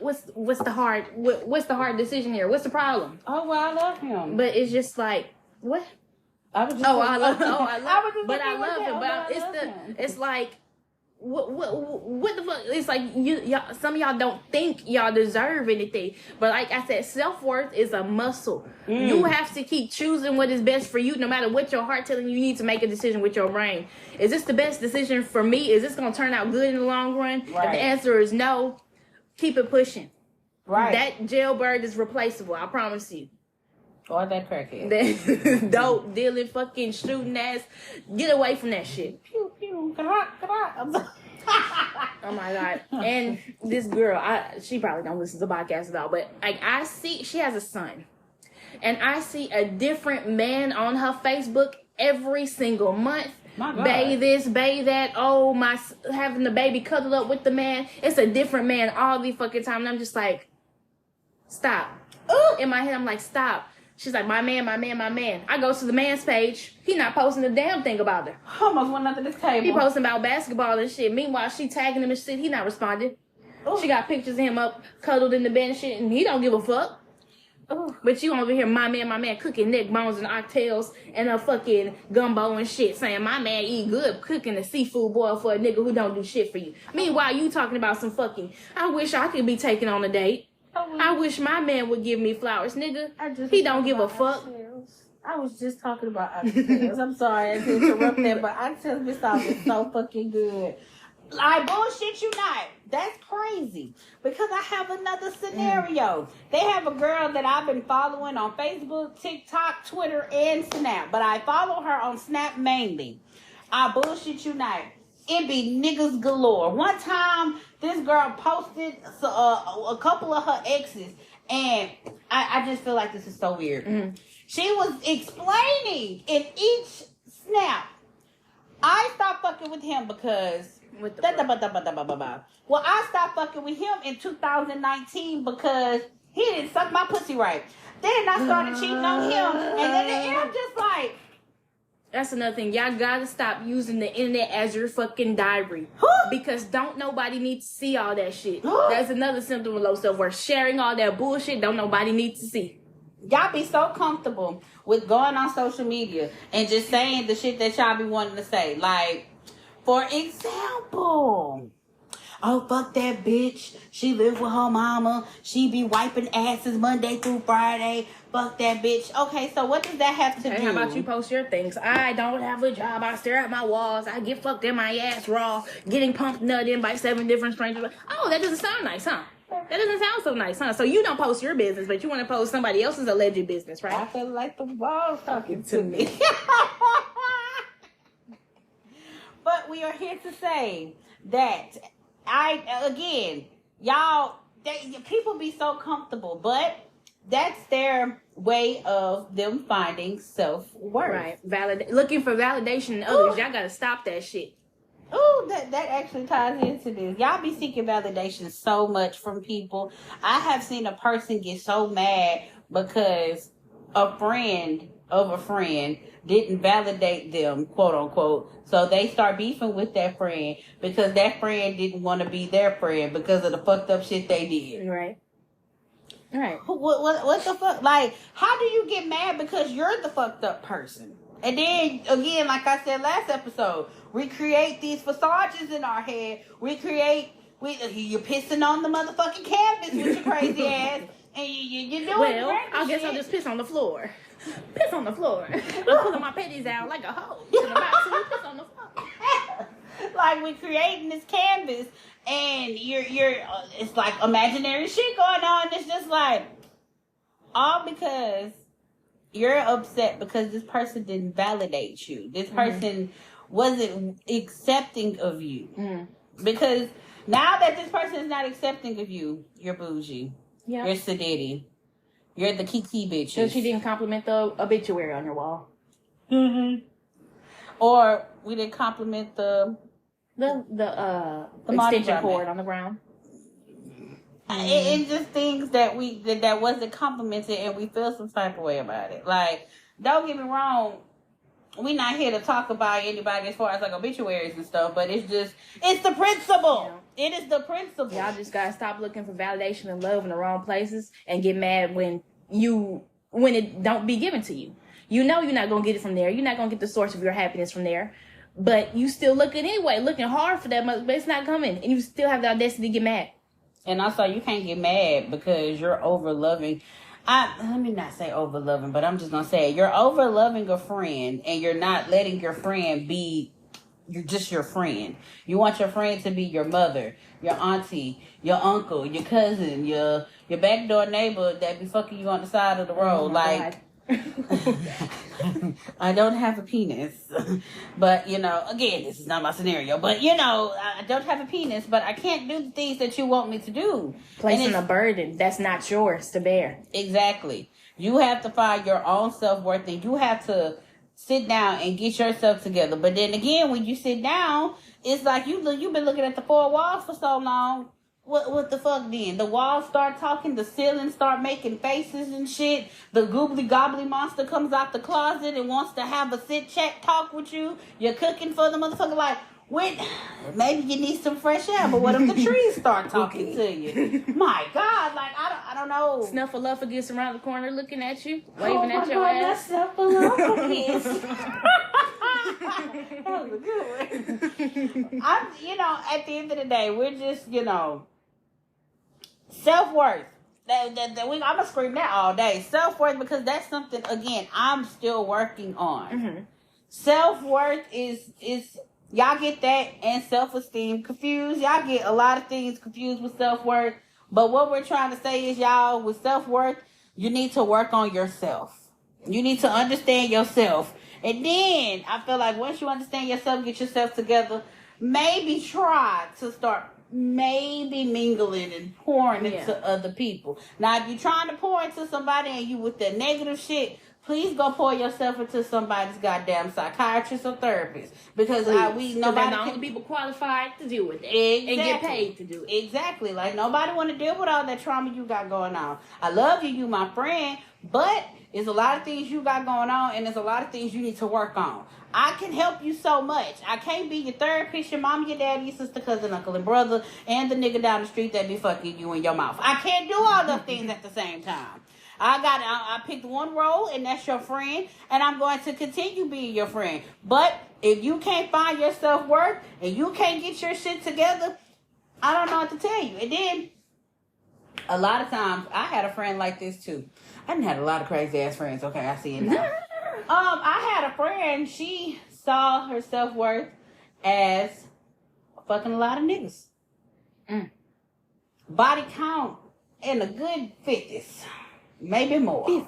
hard decision here? What's the problem? Oh, well, I love him. But it's just like, what? I love him. But it's like, what the fuck? It's like y'all, some of y'all don't think y'all deserve anything. But like I said, self-worth is a muscle. You have to keep choosing what is best for you, no matter what your heart telling you. You need to make a decision with your brain. Is this the best decision for me? Is this going to turn out good in the long run? Right. If the answer is no, keep it pushing. Right. That jailbird is replaceable, I promise you. Or that crackhead. That dope dealing, fucking shooting ass. Get away from that shit. Pew, pew. Oh my God. And this girl, she probably don't listen to podcasts at all, but like I see, she has a son. And I see a different man on her Facebook every single month. My God. Bae this, bae that. Oh, having the baby cuddled up with the man. It's a different man all the fucking time. And I'm just like, stop. Ooh. In my head, I'm like, stop. She's like, my man. I go to the man's page. He not posting a damn thing about her. Almost went under this table. He posting about basketball and shit. Meanwhile, she tagging him and shit. He not responding. Ooh. She got pictures of him up, cuddled in the bed and shit, and he don't give a fuck. Ooh. But you over here, my man, cooking neck bones and oxtails and a fucking gumbo and shit, saying my man eat good, cooking a seafood boil for a nigga who don't do shit for you. Meanwhile, you talking about some fucking, I wish I could be taken on a date. I wish my man would give me flowers, nigga. He don't give a fuck. I was just talking about oxtails. I'm sorry to interrupt that, but oxtails be sounding so fucking good. I bullshit you not. That's crazy. Because I have another scenario. They have a girl that I've been following on Facebook, TikTok, Twitter, and Snap. But I follow her on Snap mainly. I bullshit you not. It be niggas galore. One time, this girl posted a couple of her exes. And I just feel like this is so weird. Mm-hmm. She was explaining in each snap. I stopped fucking with him because... Well, I stopped fucking with him in 2019 because he didn't suck my pussy right. Then I started cheating on him. And then I'm just like... That's another thing. Y'all gotta stop using the internet as your fucking diary. Because don't nobody need to see all that shit. That's another symptom of low self-worth. Sharing all that bullshit don't nobody need to see. Y'all be so comfortable with going on social media and just saying the shit that y'all be wanting to say. Like, for example, oh, fuck that bitch. She live with her mama. She be wiping asses Monday through Friday. Fuck that bitch. Okay, so what does that have to do? How about you post your things? I don't have a job. I stare at my walls. I get fucked in my ass raw. Getting pumped nut in by 7 different strangers. Oh, that doesn't sound nice, huh? That doesn't sound so nice, huh? So you don't post your business, but you want to post somebody else's alleged business, right? I feel like the walls talking to me. But we are here to say that people be so comfortable, but that's their way of them finding self-worth. Right. Looking for validation in others. Y'all gotta stop that shit. Ooh, that actually ties into this. Y'all be seeking validation so much from people. I have seen a person get so mad because a friend of a friend didn't validate them, quote unquote. So they start beefing with that friend because that friend didn't want to be their friend because of the fucked up shit they did. Right. Right. What the fuck? Like, how do you get mad because you're the fucked up person? And then, again, like I said last episode, we create these facades in our head. You're pissing on the motherfucking canvas with your crazy ass. And you're doing I guess I'll just piss on the floor. Piss on the floor. I'm pulling my panties out like a hoe. Piss on the floor. Like, we're creating this canvas, and it's like imaginary shit going on. It's just like, all because you're upset because this person didn't validate you. This person wasn't accepting of you. Mm-hmm. Because now that this person is not accepting of you, you're bougie. Yep. You're sedity. You're the kiki bitch. So she didn't compliment the obituary on your wall. Mm-hmm. Or we didn't compliment the extension cord on the ground. It's just things that that wasn't complimented, and we feel some type of way about it. Like, don't get me wrong, we're not here to talk about anybody as far as like obituaries and stuff, but it's the principle. Yeah. It is the principle. Y'all just gotta stop looking for validation and love in the wrong places and get mad when it don't be given to you. You know you're not gonna get it from there. You're not gonna get the source of your happiness from there. But you still looking anyway, looking hard for that, but it's not coming, and you still have the audacity to get mad. And also, you can't get mad because you're over loving. Let me not say over loving, but I'm just gonna say it. You're over loving a friend, and you're not letting your friend be. You're just your friend. You want your friend to be your mother, your auntie, your uncle, your cousin, your backdoor neighbor that be fucking you on the side of the road. I don't have a penis, but again, this is not my scenario, but I don't have a penis, but I can't do the things that you want me to do. Placing a burden that's not yours to bear. Exactly. You have to find your own self-worth, and you have to sit down and get yourself together. But then again, when you sit down, it's like you've been looking at the four walls for so long. What the fuck then? The walls start talking, the ceiling start making faces and shit. The goobly gobbly monster comes out the closet and wants to have a sit chat talk with you. You're cooking for the motherfucker. Like, When maybe you need some fresh air, but what if the trees start talking to you? My God, like I don't know. Snuffleupagus gets around the corner looking at you, Oh waving my at your God, ass. that's Snuffleupagus. That was a good one. At the end of the day, we're just, self-worth. I'm gonna scream that all day. Self-worth, because that's something, again, I'm still working on. Mm-hmm. Self-worth is y'all get that and self-esteem confused. Y'all get a lot of things confused with self-worth. But what we're trying to say is, y'all, with self-worth, you need to work on yourself. You need to understand yourself. And then I feel like once you understand yourself, get yourself together, maybe try to start mingling and pouring into other people. Now, if you're trying to pour into somebody and you with that negative shit, please go pour yourself into somebody's goddamn psychiatrist or therapist. Because nobody they're the only people qualified to deal with it. Exactly. And get paid to do it. Exactly. Like, nobody want to deal with all that trauma you got going on. I love you my friend, but there's a lot of things you got going on, and there's a lot of things you need to work on. I can help you so much. I can't be your therapist, your mom, your daddy, your sister, cousin, uncle, and brother, and the nigga down the street that be fucking you in your mouth. I can't do all those things at the same time. I picked one role, and that's your friend, and I'm going to continue being your friend. But if you can't find your self-worth and you can't get your shit together, I don't know what to tell you. And then, a lot of times, I had a friend like this too. I didn't have a lot of crazy ass friends. Okay, I see it now. I had a friend. She saw her self-worth as fucking a lot of niggas. Body count in a good 50s. Maybe more. 50.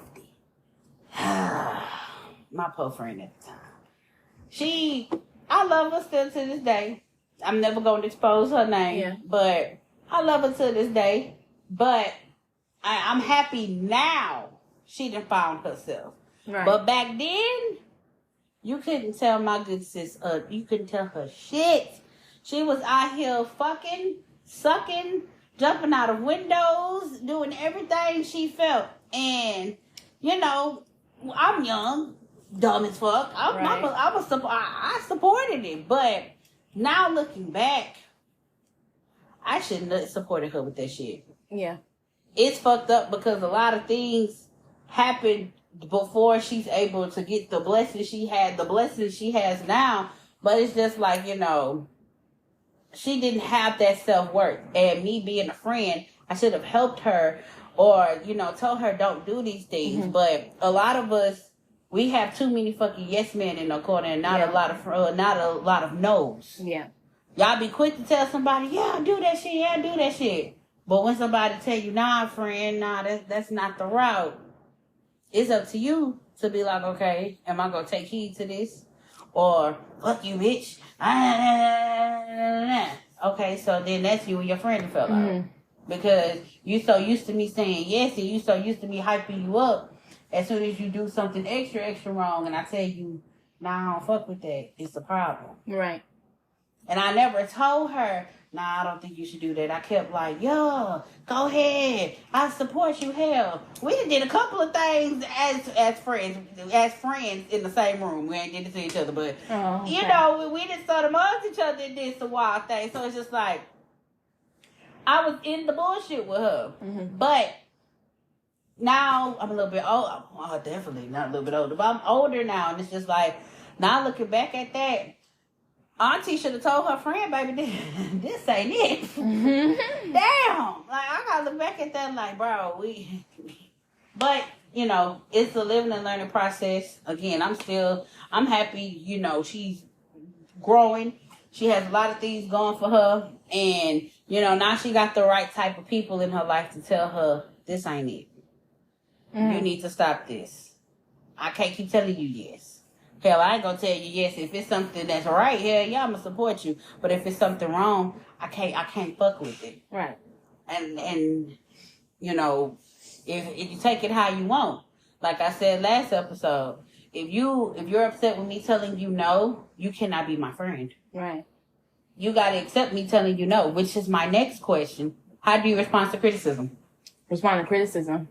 My poor friend at the time. I love her still to this day. I'm never going to expose her name, but I love her to this day. But I'm happy now she done found herself. Right. But back then, you couldn't tell my good sis, you couldn't tell her shit. She was out here fucking, sucking, jumping out of windows, doing everything she felt. And, I'm young, dumb as fuck. I supported it. But now looking back, I shouldn't have supported her with that shit. Yeah. It's fucked up because a lot of things happened before she's able to get the blessings she has now. But it's just like, she didn't have that self-worth. And me being a friend, I should have helped her or, told her don't do these things. Mm-hmm. But a lot of us, we have too many fucking yes men in the corner and not a lot of no's. Yeah. Y'all be quick to tell somebody, yeah, do that shit. But when somebody tell you, nah, friend, that's not the route. It's up to you to be like, okay, am I going to take heed to this? Or, fuck you, bitch. Okay, so then that's you and your friend fell out. Mm-hmm. Because you so used to me saying yes, and you so used to me hyping you up. As soon as you do something extra wrong, and I tell you, nah, I don't fuck with that, it's a problem. Right. And I never told her, nah, I don't think you should do that. I kept like, yo, go ahead. I support you. Hell, we did a couple of things as friends in the same room. We ain't did it to each other, but, we did sort of amongst each other and did some wild things. So it's just like, I was in the bullshit with her. Mm-hmm. But now I'm a little bit old. Oh, definitely not a little bit older, but I'm older now. And it's just like, now looking back at that, Auntie should have told her friend, baby, this ain't it. Mm-hmm. Damn. Like, I gotta look back at that like, bro, but, it's a living and learning process. Again, I'm happy, she's growing. She has a lot of things going for her. And, now she got the right type of people in her life to tell her, this ain't it. Mm-hmm. You need to stop this. I can't keep telling you yes. Hell, I ain't gonna tell you yes. If it's something that's right, hell yeah, I'm gonna support you. But if it's something wrong, I can't fuck with it. Right. And if you take it how you want, like I said last episode, if you're upset with me telling you no, you cannot be my friend. Right. You gotta accept me telling you no, which is my next question. How do you respond to criticism? Respond to criticism?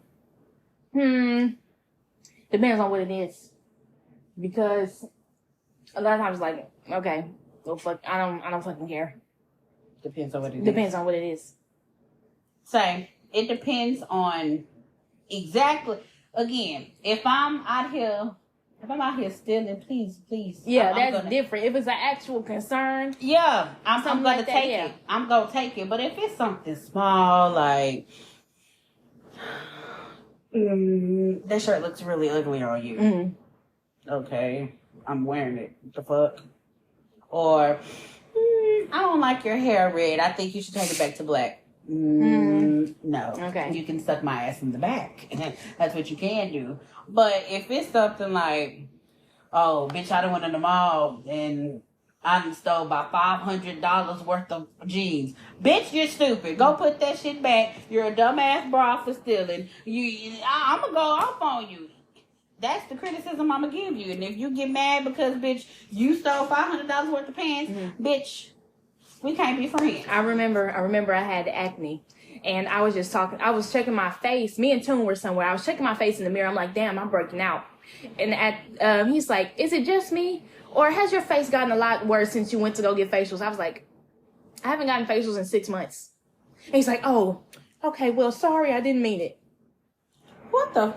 Depends on what it is. Because a lot of times, like, okay, Go fuck. I don't fucking care. Depends on what it is. Depends on what it is. Same. It depends on exactly. Again, if I'm out here stealing, please. Yeah, I'm that's gonna, different. If it's an actual concern, yeah, I'm something gonna like that, take yeah. it. I'm gonna take it. But if it's something small, like that shirt looks really ugly on you. Okay, I'm wearing it. What the fuck? Or I don't like your hair red. I think you should take it back to black. No. Okay. You can suck my ass in the back. That's what you can do. But if it's something like, oh, bitch, I done went in the mall and I done stole about $500 worth of jeans. Bitch, you're stupid. Go put that shit back. You're a dumbass bra for stealing. I'm gonna go off on you. That's the criticism I'm gonna give you. And if you get mad because, bitch, you stole $500 worth of pants, bitch, we can't be friends. I remember I had acne, and I was checking my face. Me and Toon were somewhere. I was checking my face in the mirror. I'm like, damn, I'm breaking out. And he's like, is it just me? Or has your face gotten a lot worse since you went to go get facials? I was like, I haven't gotten facials in 6 months. And he's like, oh, okay, well, sorry, I didn't mean it. What the?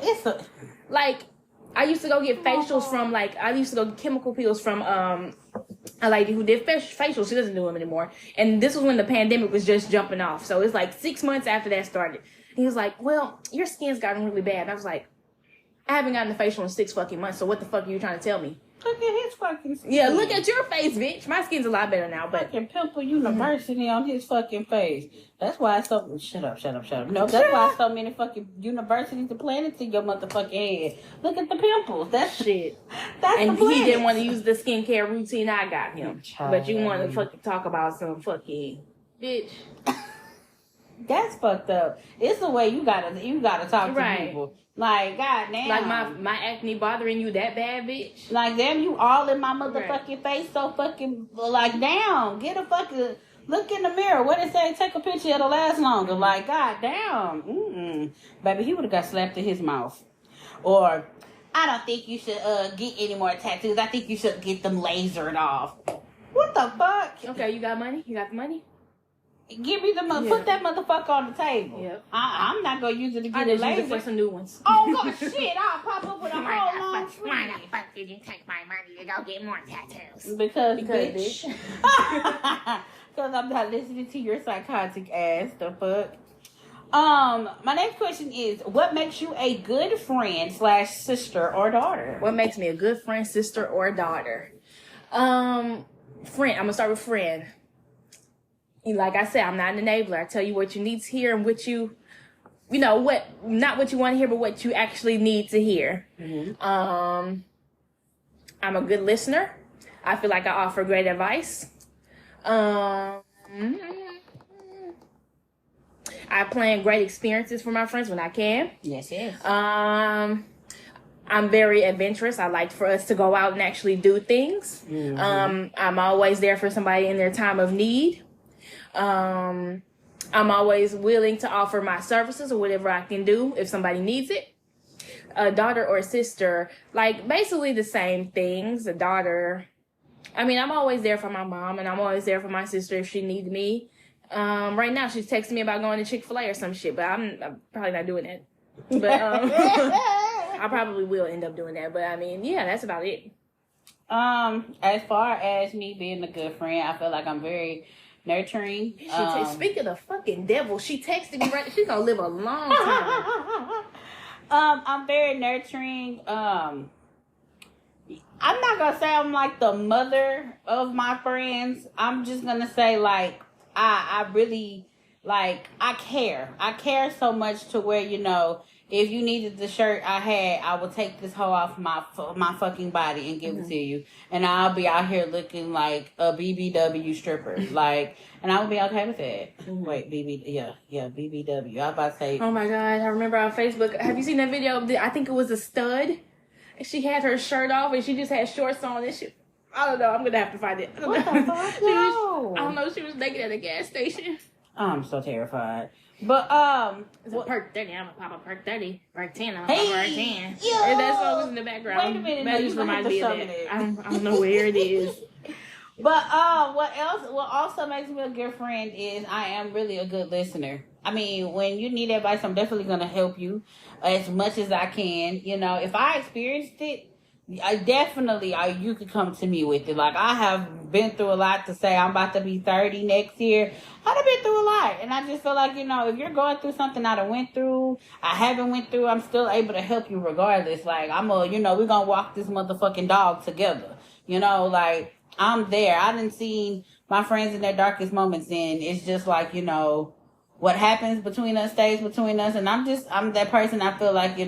I used to go get facials from, I used to go get chemical peels from a lady who did facials. She doesn't do them anymore. And this was when the pandemic was just jumping off. So it's like 6 months after that started. And he was like, well, your skin's gotten really bad. And I was like, I haven't gotten a facial in 6 fucking months. So what the fuck are you trying to tell me? Look at his fucking skin. Yeah, look at your face, bitch. My skin's a lot better now, but fucking pimple university on his fucking face. That's why it's so. Shut up. No, that's why so many fucking universities and planets in your motherfucking head. Look at the pimples. That's shit. That's and the he didn't want to use the skincare routine I got him. Child. But you want to fucking talk about some fucking bitch. That's fucked up. It's the way you gotta talk to people. Like, goddamn. Like my acne bothering you that bad, bitch? Like, damn, you all in my motherfucking face so fucking, like, damn. Get a fucking, look in the mirror. What it say? Take a picture, it'll last longer. Like, goddamn. Baby, he would have got slapped in his mouth. Or, I don't think you should get any more tattoos. I think you should get them lasered off. What the fuck? Okay, you got money? You got the money? Give me the money. Put that motherfucker on the table. Yep. I'm not gonna use it to get it a laser. use it for some new ones. Oh God, shit! I'll pop up with a whole long sleeve. Why the fuck did you take my money to go get more tattoos? Because bitch. Because I'm not listening to your psychotic ass. The fuck. My next question is: what makes you a good friend / sister or daughter? What makes me a good friend, sister, or daughter? Friend. I'm gonna start with friend. Like I said, I'm not an enabler. I tell you what you need to hear and what not what you want to hear, but what you actually need to hear. I'm a good listener. I feel like I offer great advice. I plan great experiences for my friends when I can. Yes. I'm very adventurous. I like for us to go out and actually do things. I'm always there for somebody in their time of need. I'm always willing to offer my services or whatever I can do if somebody needs it. A daughter or sister, like basically the same things. A daughter, I'm always there for my mom and I'm always there for my sister if she needs me. Right now she's texting me about going to Chick-fil-A or some shit, but I'm probably not doing that. But I probably will end up doing that. But that's about it. As far as me being a good friend, I feel like I'm very nurturing. Speak of the fucking devil, she texted me right. She's gonna live a long time. I'm very nurturing. I'm not gonna say I'm like the mother of my friends. I'm just gonna say like I really like I care. I care so much to where if you needed the shirt I had, I would take this hoe off my fucking body and give it to you. And I'll be out here looking like a BBW stripper. And I would be okay with that. Wait, BBW. I was about to say. Oh my God, I remember on Facebook. Have you seen that video? I think it was a stud. She had her shirt off and she just had shorts on and shit. I don't know. I'm going to have to find it. What the fuck? No. I don't know. She was naked at a gas station. I'm so terrified. But it's a perk 30. I'm gonna pop a perk 30. Perk 10. I'm Hey, gonna pop a perk 10. yo. And that song was in the background. Wait a minute, That no, just you gonna have reminds to me of show me that. that. I don't know where it is. But what else? What also makes me a good friend is I am really a good listener. I mean, when you need advice, I'm definitely gonna help you as much as I can. You know, if I experienced it, I definitely you could come to me with it. Like I have been through a lot to say I'm about to be 30 next year. I've been through a lot, and I just feel like if you're going through something I done went through, I haven't went through, I'm still able to help you regardless. Like we're gonna walk this motherfucking dog together. Like. I'm there. I done seen my friends in their darkest moments, and it's just like, what happens between us stays between us. And I'm that person. I feel like,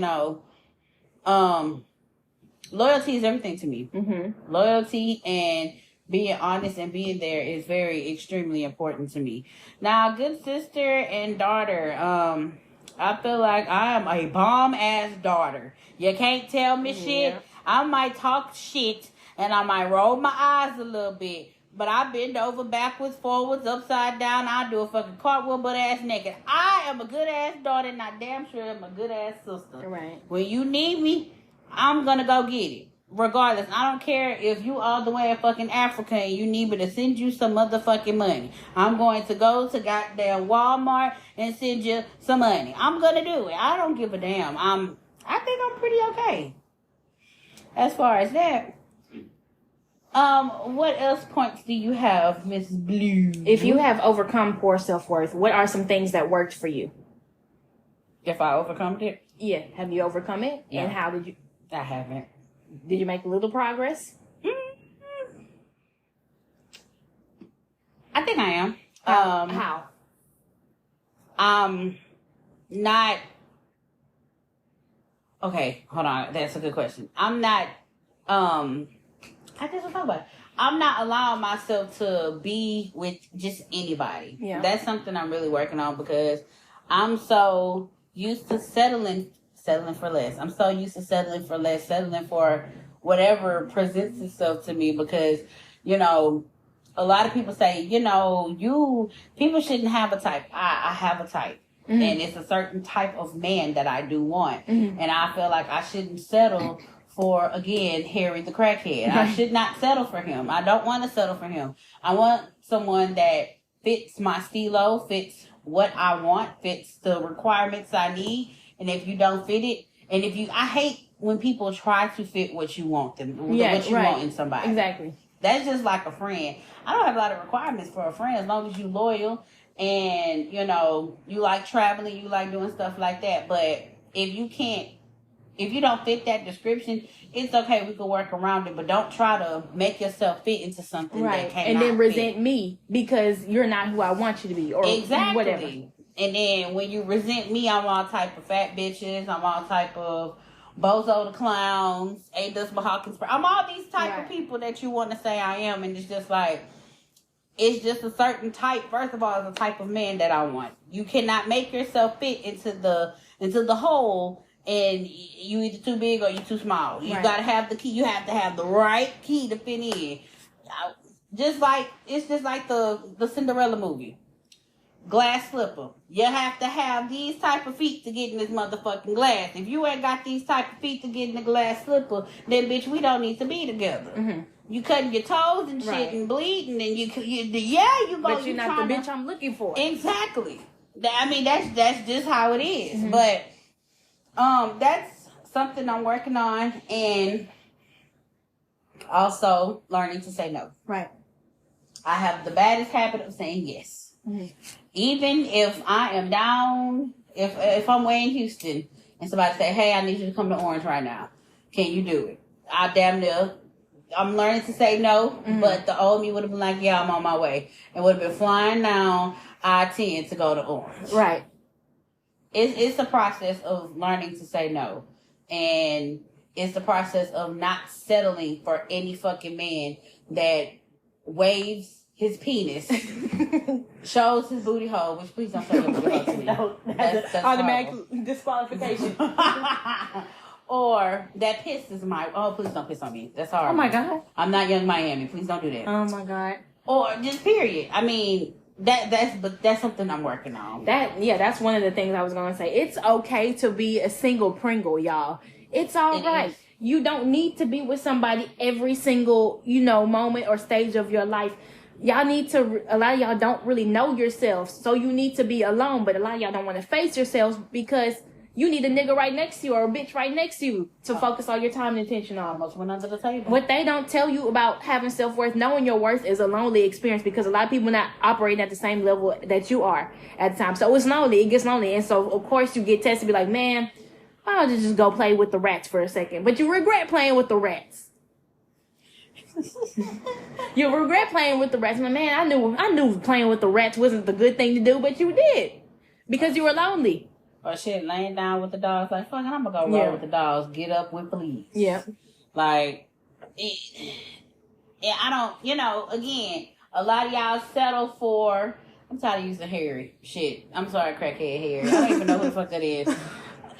loyalty is everything to me. Mm-hmm. Loyalty and being honest and being there is very extremely important to me. Now, good sister and daughter. I feel like I am a bomb ass daughter. You can't tell me shit. I might talk shit. And I might roll my eyes a little bit. But I bend over backwards, forwards, upside down. I do a fucking cartwheel butt ass naked. I am a good ass daughter and I damn sure am a good ass sister. Right. When you need me, I'm gonna go get it. Regardless, I don't care if you all the way in fucking Africa and you need me to send you some motherfucking money. I'm going to go to goddamn Walmart and send you some money. I'm gonna do it. I don't give a damn. I think I'm pretty okay. As far as that. What else points do you have, Miss Blue? If you have overcome poor self-worth, what are some things that worked for you? If I overcome it? Yeah. Have you overcome it? Yeah. And how did you? I haven't. Did you make a little progress? Mm-hmm. I think I am. How? Not. Okay, hold on. That's a good question. I'm not. I just want to talk about it. I'm not allowing myself to be with just anybody. Yeah. That's something I'm really working on because I'm so used to settling for less. I'm so used to settling for less, settling for whatever presents itself to me because, a lot of people say, people shouldn't have a type. I have a type. Mm-hmm. And it's a certain type of man that I do want. Mm-hmm. And I feel like I shouldn't settle for, again, Harry the crackhead. I should not settle for him. I don't want to settle for him. I want someone that fits my stilo, fits what I want, fits the requirements I need. And if you don't fit it, I hate when people try to fit what you want them, what you want in somebody. Exactly. That's just like a friend. I don't have a lot of requirements for a friend as long as you're loyal and, you like traveling, you like doing stuff like that. But if you don't fit that description, it's okay. We can work around it, but don't try to make yourself fit into something that cannot and then resent fit. Me because you're not who I want you to be, or exactly. whatever. And then when you resent me, I'm all type of fat bitches. I'm all type of Bozo the Clowns, A. Dustin Hawkins. I'm all these type of people that you want to say I am, and it's just like, it's just a certain type. First of all, it's a type of man that I want. You cannot make yourself fit into the hole. And you either too big or you too small. You gotta have the key. You have to have the right key to fit in. It's just like the Cinderella movie. Glass slipper. You have to have these type of feet to get in this motherfucking glass. If you ain't got these type of feet to get in the glass slipper, then bitch, we don't need to be together. Mm-hmm. You cutting your toes and shit and bleeding, and you go. But you're not the bitch I'm looking for. Exactly. I mean, that's just how it is. Mm-hmm. But. That's something I'm working on, and also learning to say no. Right. I have the baddest habit of saying yes. Mm-hmm. Even if I am down, if I'm way in Houston and somebody say, hey, I need you to come to Orange right now. Can you do it? I'm learning to say no, but the old me would have been like, yeah, I'm on my way. And would have been flying down I-10 to go to Orange. Right. It's a process of learning to say no. And it's the process of not settling for any fucking man that waves his penis, shows his booty hole, which please don't show your booty hole to me. No, that's automatic disqualification. Or that pisses please don't piss on me. That's horrible. Oh my God. I'm not Young Miami. Please don't do that. Oh my God. Or just period. I mean, that's something I'm working on. That's one of the things I was gonna say. It's okay to be a single Pringle, y'all. It's all right. you don't need to be with somebody every single, moment or stage of your life. Y'all need to, a lot of y'all don't really know yourselves, so you need to be alone, but a lot of y'all don't want to face yourselves because you need a nigga right next to you or a bitch right next to you to focus all your time and attention on. Almost went under the table. What they don't tell you about having self-worth, knowing your worth, is a lonely experience because a lot of people not operating at the same level that you are at the time. So it's lonely. It gets lonely. And so, of course, you get tested to be like, man, why don't you just go play with the rats for a second? But you regret playing with the rats. You regret playing with the rats. My man, I knew playing with the rats wasn't the good thing to do, but you did because you were lonely. Or shit, laying down with the dogs, like, fucking, I'm gonna go roll with the dogs, get up with police. Yeah. Like, I don't, again, a lot of y'all settle for, I'm tired of using Harry. Shit. I'm sorry, crackhead Harry. I don't even know who the fuck that is.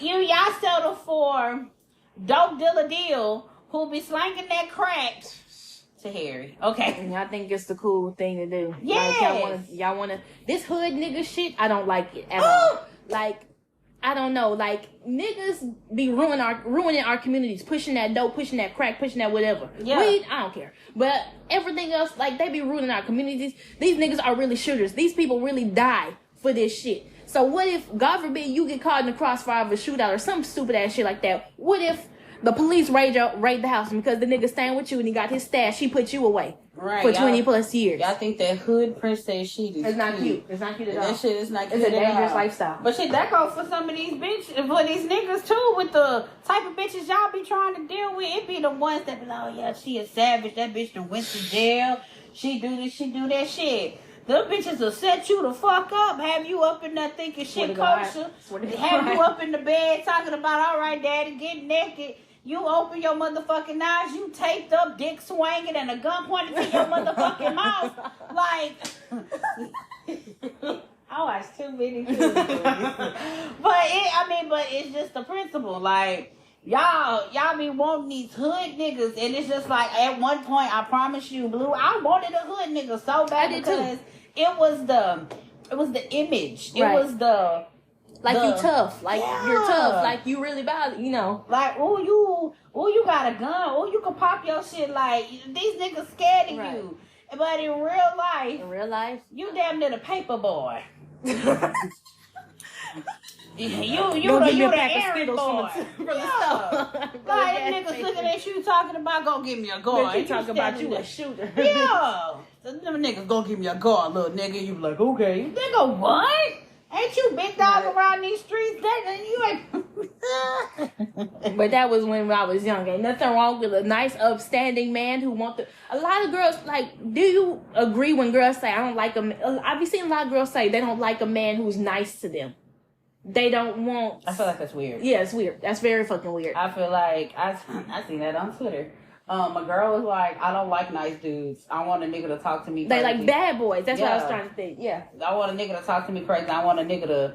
Y'all settle for dope dealer deal who be slanging that crack to Harry. Okay. And y'all think it's the cool thing to do. Yes. Like, y'all wanna, this hood nigga shit, I don't like it at all. Like, I don't know, like, niggas be ruining our communities, pushing that dope, pushing that crack, pushing that whatever. Yeah. Weed, I don't care. But everything else, like, they be ruining our communities. These niggas are really shooters. These people really die for this shit. So what if, God forbid, you get caught in the crossfire of a shootout or some stupid ass shit like that? What if the police raid the house because the nigga staying with you and he got his stash, he put you away for 20 plus years? Y'all think that hood princess shit is It's not cute. It's not cute at all. That shit is not cute. It's a dangerous lifestyle. But shit, that goes for some of these bitches, for these niggas too, with the type of bitches y'all be trying to deal with. It be the ones that be like, oh yeah, she a savage. That bitch done went to jail. She do this, she do that shit. Them bitches will set you the fuck up, have you up in there thinking shit kosher, have you up in the bed talking about, all right, daddy, get naked. You open your motherfucking eyes, you taped up, dick swinging, and a gun pointed to your motherfucking mouth. Like, I watched too many things. But it's just the principle. Like, y'all be wanting these hood niggas, and it's just like, at one point, I promise you, Blue, I wanted a hood nigga so bad because it was the image. It was the... Like, you tough. Like, you're tough. Like, you really bad, Like, you got a gun. Oh, you can pop your shit. Like, these niggas scared of you. But in real life, you damn near the paper boy. you the errand boy. From the store. Like, niggas looking at you talking about, go give me a gun. You talking about you a shooter. Yeah. Them niggas go give me a gun, little nigga. You be like, okay. Nigga, what? Ain't you big dog around these streets? You ain't. But that was when I was young. Ain't nothing wrong with a nice, upstanding man who want to. A lot of girls, like, do you agree when girls say, I don't like a man? I've seen a lot of girls say they don't like a man who's nice to them. They don't want. I feel like that's weird. Yeah, it's weird. That's very fucking weird. I feel like I seen that on Twitter. A girl was like, I don't like nice dudes. I want a nigga to talk to me crazy. They like bad boys. That's what I was trying to think. Yeah. I want a nigga to talk to me crazy. I want a nigga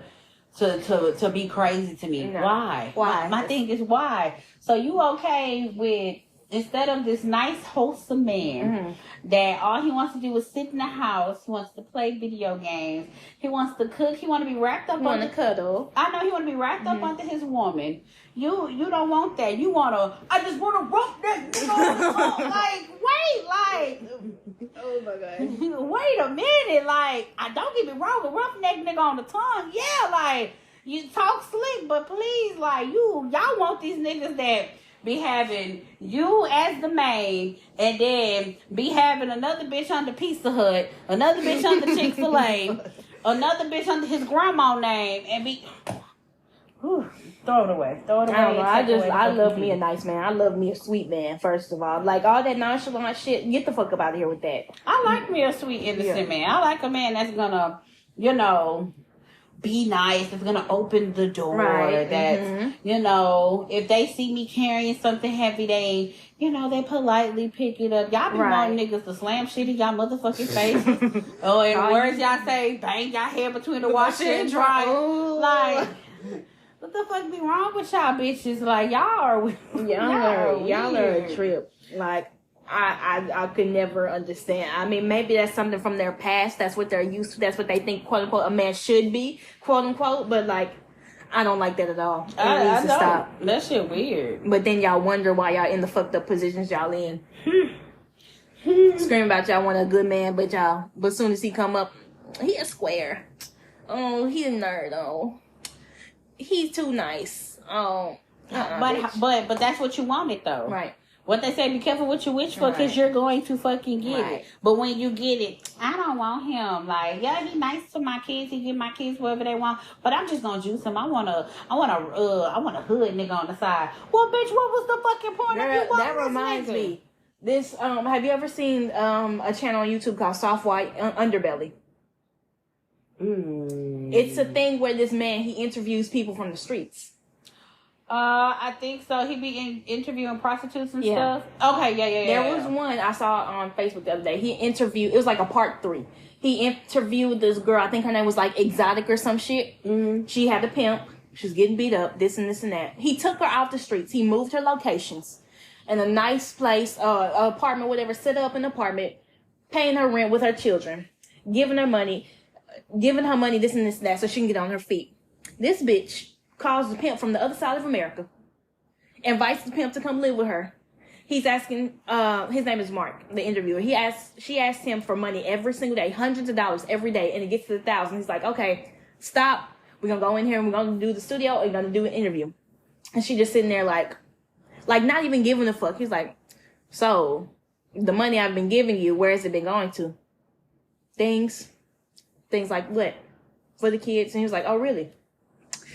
to be crazy to me. No. Why? My thing is why. So you okay with, instead of this nice, wholesome man that all he wants to do is sit in the house, he wants to play video games, he wants to cook, he want to be wrapped up on the cuddle. I know he want to be wrapped up under his woman. You don't want that. You want to, I just want to rope that nigga. Like, oh my God. Wait a minute. Like, don't get me wrong, but rough neck nigga on the tongue. Yeah, like, you talk slick, but please, like, y'all want these niggas that be having you as the main, and then be having another bitch under Pizza Hut, another bitch under Chick-fil-A, another bitch under his grandma name, and be... Whew, throw it away. I don't know. I love me a nice man. I love me a sweet man, first of all. Like, all that nonchalant shit, get the fuck up out of here with that. I like me a sweet, innocent man. I like a man that's gonna, be nice, that's gonna open the door. Right. That's, if they see me carrying something heavy, they politely pick it up. Y'all be wanting niggas to slam shit in y'all motherfucking face. Oh, and words y'all say, bang y'all hair between the washer and dryer. Like, what the fuck be wrong with y'all bitches? Like, y'all are a trip. Like, I could never understand. I mean, maybe that's something from their past. That's what they're used to. That's what they think, quote unquote, a man should be, quote unquote. But like, I don't like that at all. It I needs to know. stop. That shit weird. But then y'all wonder why y'all in the fucked up positions y'all in. Scream about y'all want a good man, but as soon as he come up, he a square. Oh, he a nerd. Oh, he's too nice. Oh, but that's what you wanted though, right. What they say, be careful what you wish for, because you're going to fucking get it. But when you get it, I don't want him. Like, yeah, he nice to my kids. He give my kids whatever they want. But I'm just gonna juice him. I want a hood nigga on the side. Well, bitch, what was the fucking point of you? That reminds me. This have you ever seen a channel on YouTube called Soft White Underbelly? It's a thing where this man, he interviews people from the streets. I think so. He be interviewing prostitutes and stuff. Okay, yeah. There was one I saw on Facebook the other day. He interviewed. It was like a part 3. He interviewed this girl. I think her name was like Exotic or some shit. Mm-hmm. She had a pimp. She was getting beat up. This and this and that. He took her off the streets. He moved her locations in a nice place, apartment, whatever. Set up an apartment, paying her rent with her children, giving her money, this and this and that, so she can get on her feet. This bitch calls the pimp from the other side of America, invites the pimp to come live with her. He's asking, his name is Mark, the interviewer. She asked him for money every single day, hundreds of dollars every day, and it gets to the thousands. He's like, okay, stop. We're gonna go in here and we're gonna do the studio and we're gonna do an interview. And she just sitting there like not even giving a fuck. He's like, so the money I've been giving you, where has it been going to? Things like what? For the kids. And he was like, oh really?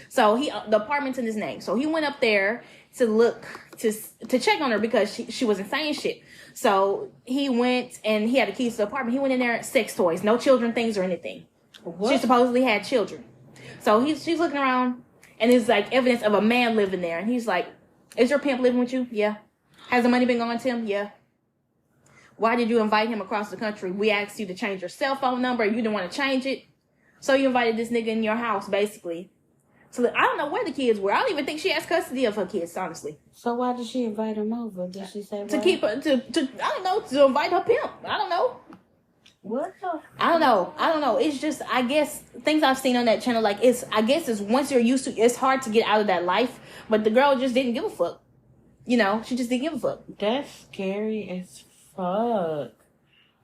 So the apartment's in his name. So he went up there to look to check on her because she wasn't saying shit. So he went and he had the keys to the apartment. He went in there, sex toys, no children things or anything. What? She supposedly had children. So she's looking around and there's like evidence of a man living there. And he's like, is your pimp living with you? Yeah. Has the money been going to him? Yeah. Why did you invite him across the country? We asked you to change your cell phone number. You didn't want to change it. So you invited this nigga in your house, basically. So I don't know where the kids were. I don't even think she has custody of her kids, honestly. So why did she invite him over? Did she say to keep her to I don't know, to invite her pimp? I don't know. What the? I don't know. It's just, I guess things I've seen on that channel, like it's once you're used to, it's hard to get out of that life. But the girl just didn't give a fuck. You know, she just didn't give a fuck. That's scary as fuck.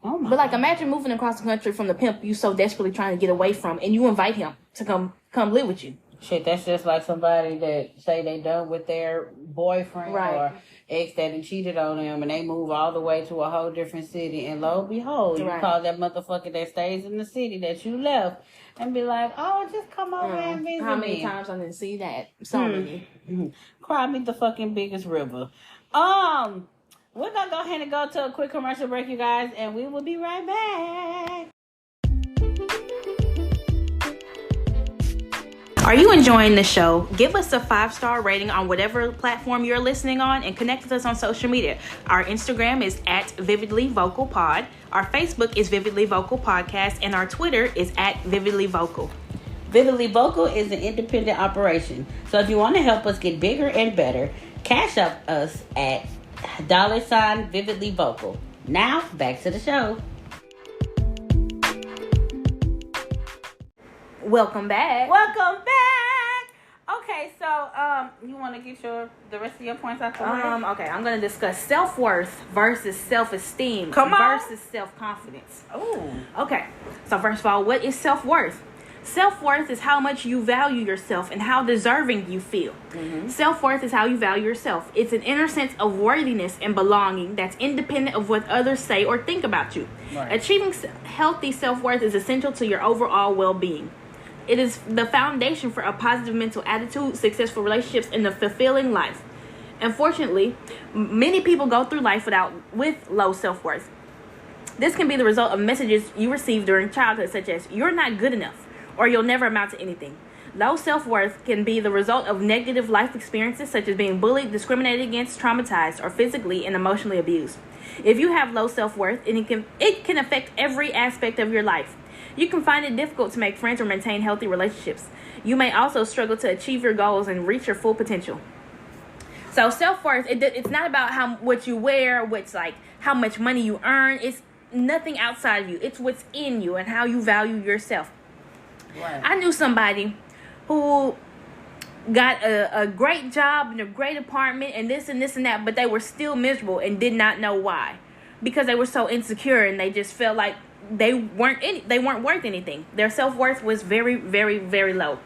Oh my. But like, imagine moving across the country from the pimp you so desperately trying to get away from, and you invite him to come live with you. Shit, that's just like somebody that say they done with their boyfriend or ex that had cheated on them, and they move all the way to a whole different city, and lo and behold, you call that motherfucker that stays in the city that you left and be like, oh, just come over and visit me. How many times I didn't see that? So many. Cry me the fucking biggest river. We're gonna go ahead and go to a quick commercial break, you guys, and we will be right back. Are you enjoying the show? Give us a 5-star rating on whatever platform you're listening on and connect with us on social media. Our Instagram is @VividlyVocalPod. Our Facebook is VividlyVocal Podcast, and our Twitter is @VividlyVocal. VividlyVocal is an independent operation. So if you want to help us get bigger and better, cash up us at $VividlyVocal. Now, back to the show. Welcome back. Okay, so you want to get the rest of your points out the way? Okay, I'm going to discuss self-worth versus self-esteem versus self-confidence. Oh. Okay, so first of all, what is self-worth? Self-worth is how much you value yourself and how deserving you feel. Mm-hmm. Self-worth is how you value yourself. It's an inner sense of worthiness and belonging that's independent of what others say or think about you. Right. Achieving healthy self-worth is essential to your overall well-being. It is the foundation for a positive mental attitude, successful relationships, and a fulfilling life. Unfortunately, many people go through life with low self-worth. This can be the result of messages you received during childhood, such as, you're not good enough, or you'll never amount to anything. Low self-worth can be the result of negative life experiences, such as being bullied, discriminated against, traumatized, or physically and emotionally abused. If you have low self-worth, it can affect every aspect of your life. You can find it difficult to make friends or maintain healthy relationships. You may also struggle to achieve your goals and reach your full potential. So self-worth, it's not about what you wear, how much money you earn. It's nothing outside of you. It's what's in you and how you value yourself. Right. I knew somebody who got a great job and a great apartment and this and this and that, but they were still miserable and did not know why, because they were so insecure and they just felt like they weren't worth anything. Their self-worth was very, very, very low.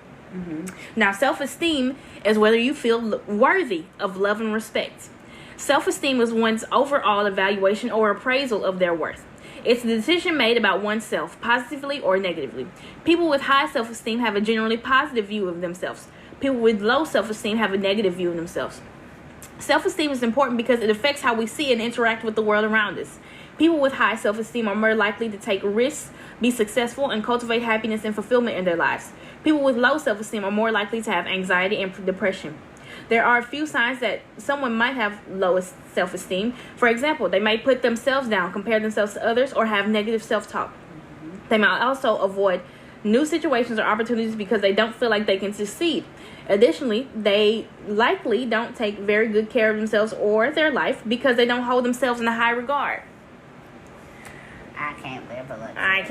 Now, self-esteem is whether you feel worthy of love and respect. Self-esteem is one's overall evaluation or appraisal of their worth. It's the decision made about oneself, positively or negatively. People with high self-esteem have a generally positive view of themselves. People with low self-esteem have a negative view of themselves. Self-esteem is important because it affects how we see and interact with the world around us. People with high self-esteem are more likely to take risks, be successful, and cultivate happiness and fulfillment in their lives. People with low self-esteem are more likely to have anxiety and depression. There are a few signs that someone might have lowest self-esteem. For example, they may put themselves down, compare themselves to others, or have negative self-talk. They might also avoid new situations or opportunities because they don't feel like they can succeed. Additionally, they likely don't take very good care of themselves or their life because they don't hold themselves in a high regard. I can't live a life. I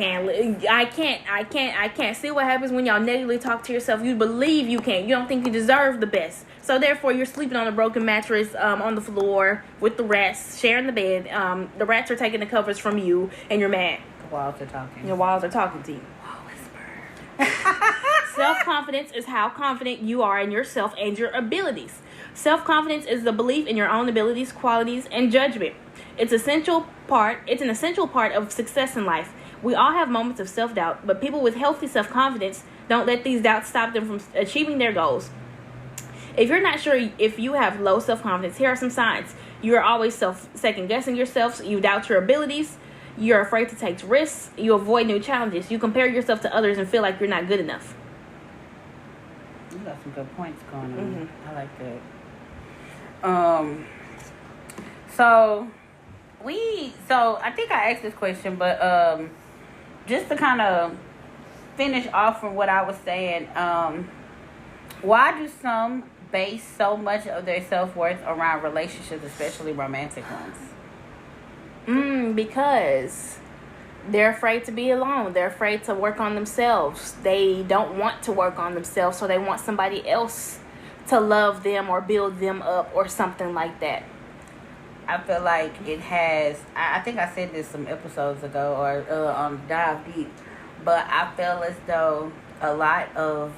can't see what happens when y'all negatively talk to yourself. You believe you can't. You don't think you deserve the best. So therefore, you're sleeping on a broken mattress on the floor with the rats, sharing the bed. The rats are taking the covers from you, and you're mad. The walls are talking. Your walls are talking to you. Self-confidence is how confident you are in yourself and your abilities. Self-confidence is the belief in your own abilities, qualities, and judgment. It's an essential part of success in life. We all have moments of self-doubt, but people with healthy self-confidence don't let these doubts stop them from achieving their goals. If you're not sure if you have low self-confidence, here are some signs. You're always second-guessing yourself. You doubt your abilities. You're afraid to take risks. You avoid new challenges. You compare yourself to others and feel like you're not good enough. You got some good points going on. I like that. So I think I asked this question, but just to kind of finish off from what I was saying, why do some base so much of their self-worth around relationships, especially romantic ones? Because they're afraid to be alone. They're afraid to work on themselves. They don't want to work on themselves, so they want somebody else to love them or build them up or something like that. I feel like it has, I think I said this some episodes ago or on Dive Deep, but I feel as though a lot of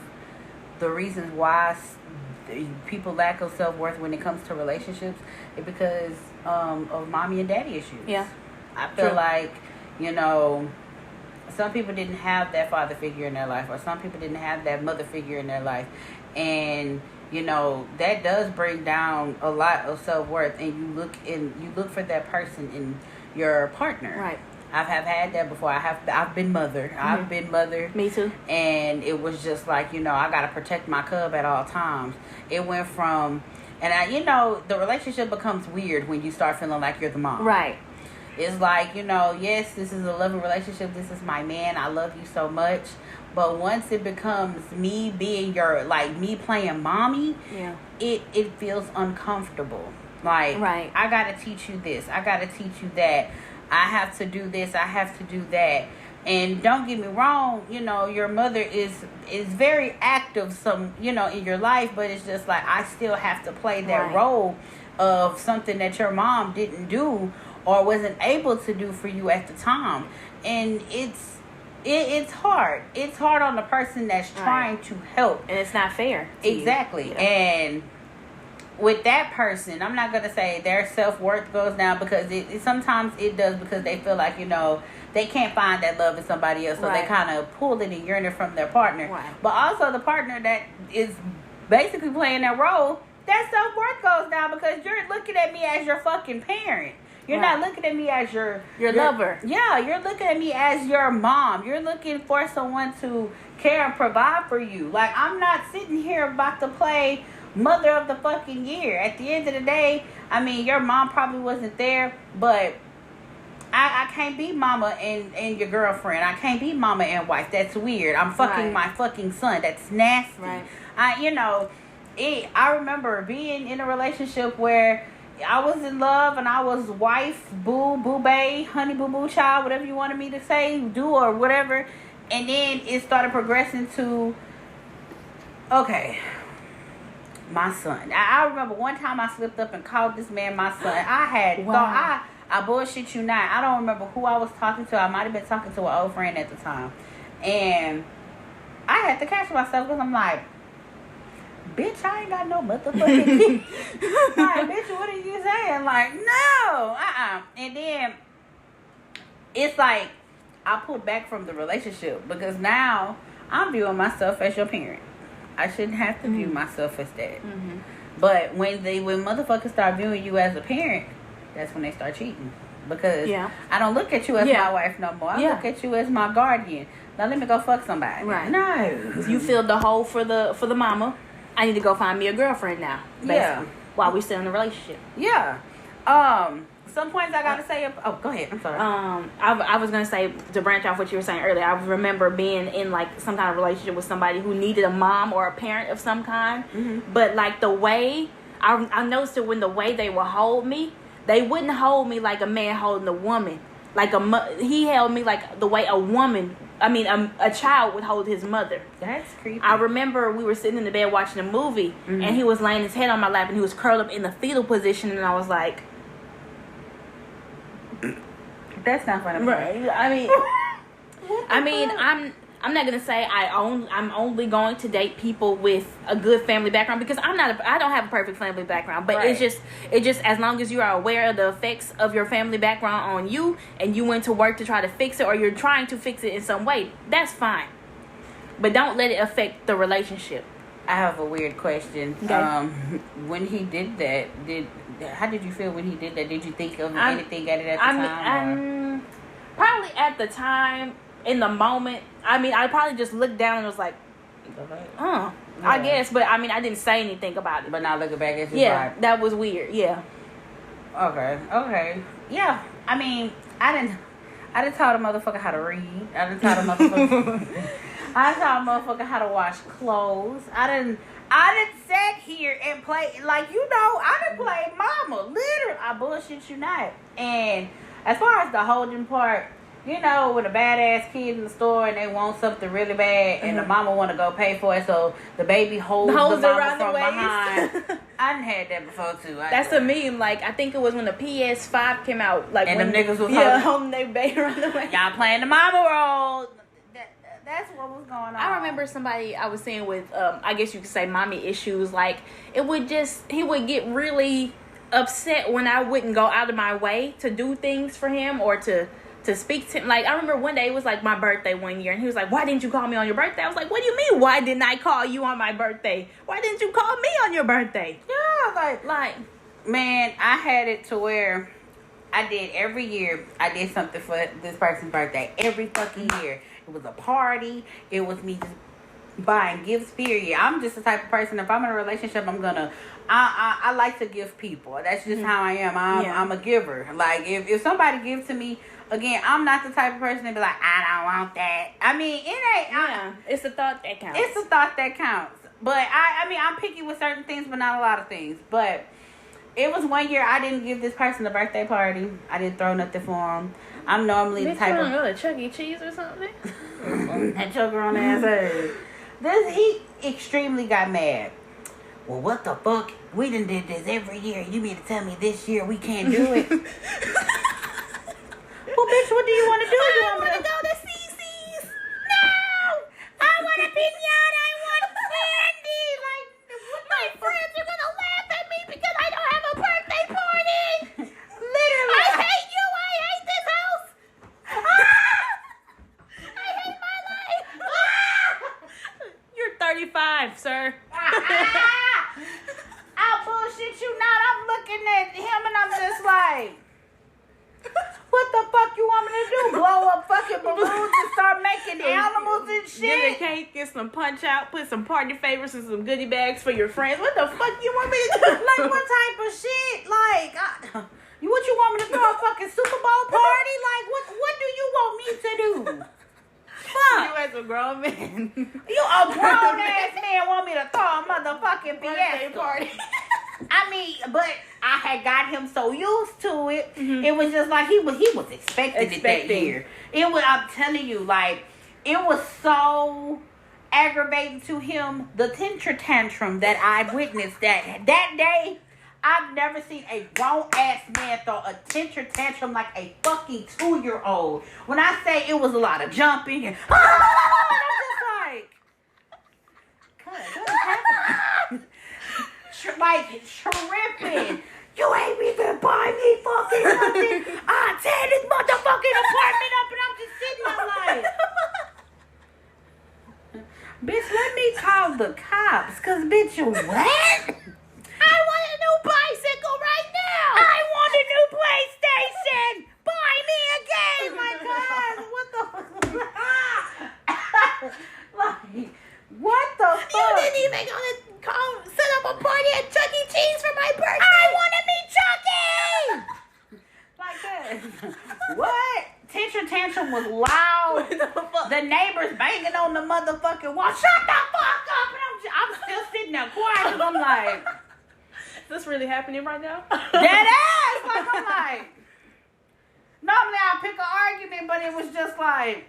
the reasons why people lack of self-worth when it comes to relationships is because of mommy and daddy issues. Yeah. I feel True. like, you know, some people didn't have that father figure in their life, or some people didn't have that mother figure in their life. And, you know, that does bring down a lot of self-worth, and you look for that person in your partner. Right. I've had that before. I've been mother. I've been mother. Me too. And it was just like, you know, I got to protect my cub at all times. It went from, the relationship becomes weird when you start feeling like you're the mom. Right. It's like, you know, yes, this is a loving relationship. This is my man. I love you so much. But once it becomes me being me playing mommy, Yeah. it feels uncomfortable. Like, Right. I got to teach you this. I got to teach you that. I have to do this. I have to do that. And don't get me wrong, you know, your mother is very active in your life, but it's just like I still have to play that Right. role of something that your mom didn't do or wasn't able to do for you at the time. And it's hard. It's hard on the person that's trying to help. And it's not fair. To Exactly. you. And with that person, I'm not going to say their self-worth goes down, because it sometimes it does, because they feel like, you know, they can't find that love in somebody else. So Right. they kind of pull it and yearn it from their partner. Right. But also the partner that is basically playing that role, that self-worth goes down, because you're looking at me as your fucking parent. You're Right. not looking at me as your lover. Yeah, you're looking at me as your mom. You're looking for someone to care and provide for you. Like, I'm not sitting here about to play mother of the fucking year. At the end of the day, I mean, your mom probably wasn't there, but I can't be mama and your girlfriend. I can't be mama and wife. That's weird. I'm fucking Right. my fucking son. That's nasty. Right. I remember being in a relationship where I was in love and I was wife, boo, boo bae, honey boo boo child, whatever you wanted me to say, do or whatever. And then it started progressing to, okay, my son. I remember one time I slipped up and called this man my son. I had thought, I bullshit you not. I don't remember who I was talking to. I might have been talking to an old friend at the time. And I had to catch myself because I'm like, bitch, I ain't got no motherfucking like, bitch, what are you saying? Like, no, And then it's like I pulled back from the relationship because now I'm viewing myself as your parent. I shouldn't have to view myself as that. But when motherfuckers start viewing you as a parent, that's when they start cheating. Because I don't look at you as my wife no more. I look at you as my guardian. Now let me go fuck somebody. Right. No. You filled the hole for the mama. I need to go find me a girlfriend now. Basically, yeah. While we still in a relationship. Yeah. Some points I gotta say. Oh, go ahead. I'm sorry. I was gonna say, to branch off what you were saying earlier. I remember being in like some kind of relationship with somebody who needed a mom or a parent of some kind. But like the way I noticed it, when the way they would hold me, they wouldn't hold me like a man holding a woman. Like he held me like the way a child would hold his mother. That's creepy. I remember we were sitting in the bed watching a movie, and he was laying his head on my lap, and he was curled up in the fetal position, and I was like, that's not funny. Right. I mean, I'm not gonna say I'm only going to date people with a good family background, because I don't have a perfect family background, but it's just as long as you are aware of the effects of your family background on you, and you went to work to try to fix it, or you're trying to fix it in some way, that's fine. But don't let it affect the relationship. I have a weird question. Okay. When he did that, how did you feel when he did that? Did you think of anything at it at the time? Probably at the time, in the moment. I probably just looked down and was like, I guess. But I didn't say anything about it. But now looking back, it's just like, that was weird. Yeah. Okay. Yeah. I didn't taught a motherfucker how to read. I didn't taught a motherfucker how to wash clothes. I didn't sit here and play, like, I didn't play mama. Literally, I bullshit you not. And as far as the holding part, with a badass kid in the store and they want something really bad and the mama want to go pay for it, so the baby holds the mama around from the waist. behind. I done had that before too. That's a meme. Like, I think it was when the PS5 came out. Like, and them niggas was holding their baby around the waist. Y'all playing the mama role. That's what was going on. I remember somebody I was seeing with, I guess you could say, mommy issues. Like, he would get really upset when I wouldn't go out of my way to do things for him or to speak to him. Like, I remember one day, it was like my birthday one year, and he was like, why didn't you call me on your birthday? I was like, what do you mean, why didn't I call you on my birthday? Why didn't you call me on your birthday? Yeah, like, man, I had it to where every year, I did something for this person's birthday. Every fucking year. It was a party. It was me just buying gifts, period. I'm just the type of person, if I'm in a relationship, I like to give people. That's just how I am. I'm a giver. Like, if somebody gives to me, again, I'm not the type of person to be like, I don't want that. It ain't. It's the thought that counts. It's the thought that counts. But I'm picky with certain things, but not a lot of things. But it was one year I didn't give this person a birthday party. I didn't throw nothing for him. I'm normally the type of... go to Chuck E. Cheese or something? That choker on the ass. He extremely got mad. Well, what the fuck? We done did this every year. You mean to tell me this year we can't do it? Well, bitch, what do you want to do? I want to go to CC's. No! I want a pinata. I want candy. Like, my friends are going to laugh at me because I don't have a birthday party. Literally. I hate you. I hate this house. I hate my life. You're 35, sir. I bullshit you not. I'm looking at him and I'm just like, what the fuck you want me to do? Blow up fucking balloons and start making animals and shit? Get a cake, get some punch out, put some party favors and some goodie bags for your friends. What the fuck you want me to do? Like, what type of shit? Like, what you want me to throw a fucking Super Bowl party? Like, what do you want me to do? Fuck. You as a grown man. You a grown ass man want me to throw a motherfucking Birthday fiesta party. but I had got him so used to it. Mm-hmm. It was just like he was expecting it that year. I'm telling you, like, it was so aggravating to him the temper tantrum that I witnessed that day. I've never seen a grown-ass man throw a temper tantrum like a fucking 2-year-old. When I say it was a lot of jumping and I'm just like, what is happening? Like, tripping. You ain't even buy me fucking nothing. I tear this motherfucking apartment up and I'm just sitting there like, bitch, let me call the cops. Cause bitch, you what? I want a new bicycle right now. I want a new PlayStation. Buy me a game. My God, what the fuck? Like, what the fuck? You didn't even gonna come set up a party at Chuck E. Cheese for my birthday. I want to meet Chucky. Like that. What? Tantrum was loud. The neighbors banging on the motherfucking wall. Shut the fuck up. And I'm still sitting there quiet because I'm like, Is this really happening right now? dead ass. Like, I'm like, normally I pick an argument, but it was just like,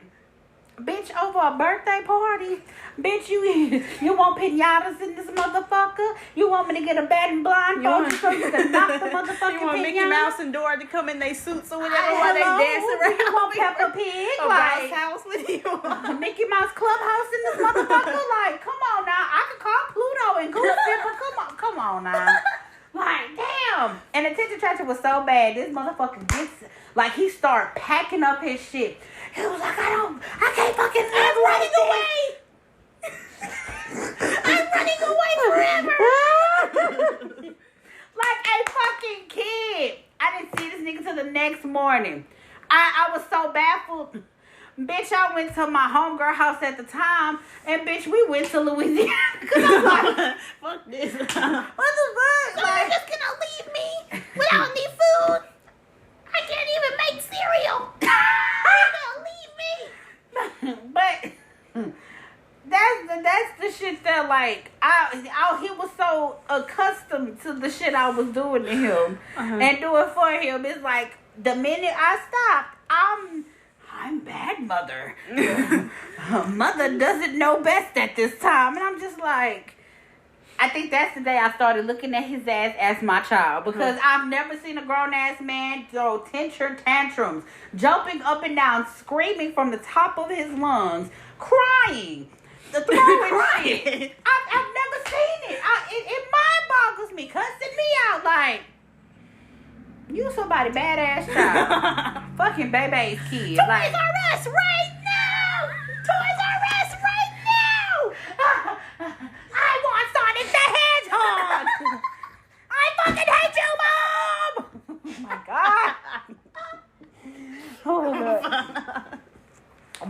bitch, over a birthday party? Bitch, you want pinatas in this motherfucker? You want me to get a bat and blindfold so you can knock the motherfucking You want pinata? Mickey Mouse and Dora to come in their suits or whatever while they dance around? You want Peppa Pig? A Like, bounce house with you? Mickey Mouse Clubhouse in this motherfucker? Like, come on now. I could call Pluto and Goofy, but come on now. Like, damn. And the attention tractor was so bad. This motherfucker gets, like, he started packing up his shit. He was like, I can't fucking live running away. I'm running away forever. Like a fucking kid. I didn't see this nigga till the next morning. I was so baffled. Bitch, I went to my homegirl house at the time, and bitch, we went to Louisiana. Cause I'm like, Fuck this. what the fuck? So you're just gonna leave me without any food? I can't even make cereal. You're gonna leave me? But that's the shit that like he was so accustomed to the shit I was doing to him and doing for him. It's like the minute I stopped, I'm bad mother. Mother doesn't know best at this time, and I'm just like, I think that's the day I started looking at his ass as my child, because I've never seen a grown-ass man throw temper tantrums, jumping up and down, screaming from the top of his lungs, crying, throwing shit. I've never seen it. It mind boggles me, cussing me out like, you somebody badass child. Fucking baby's kid. Toys Like, R Us right now! Toys R Us right now! I want Sonic the Hedgehog. I fucking hate you, Mom. Oh my God. Oh God.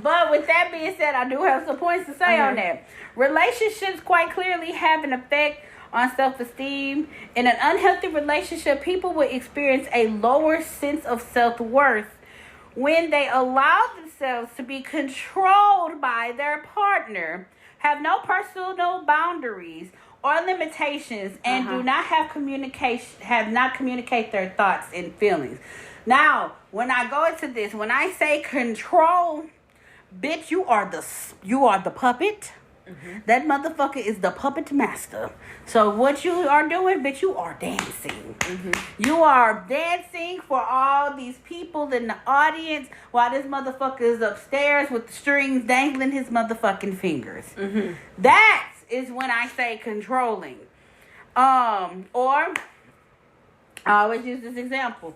But with that being said, I do have some points to say on that. Relationships quite clearly have an effect on self-esteem. In an unhealthy relationship, people will experience a lower sense of self-worth when they allow themselves to be controlled by their partner, have no personal boundaries or limitations, and do not have communicate their thoughts and feelings. Now, when I go into this, when I say control, bitch, you are the puppet. That motherfucker is the puppet master. So what you are doing, bitch, you are dancing. You are dancing for all these people in the audience while this motherfucker is upstairs with the strings dangling his motherfucking fingers. That is when I say controlling. Or I always use this example.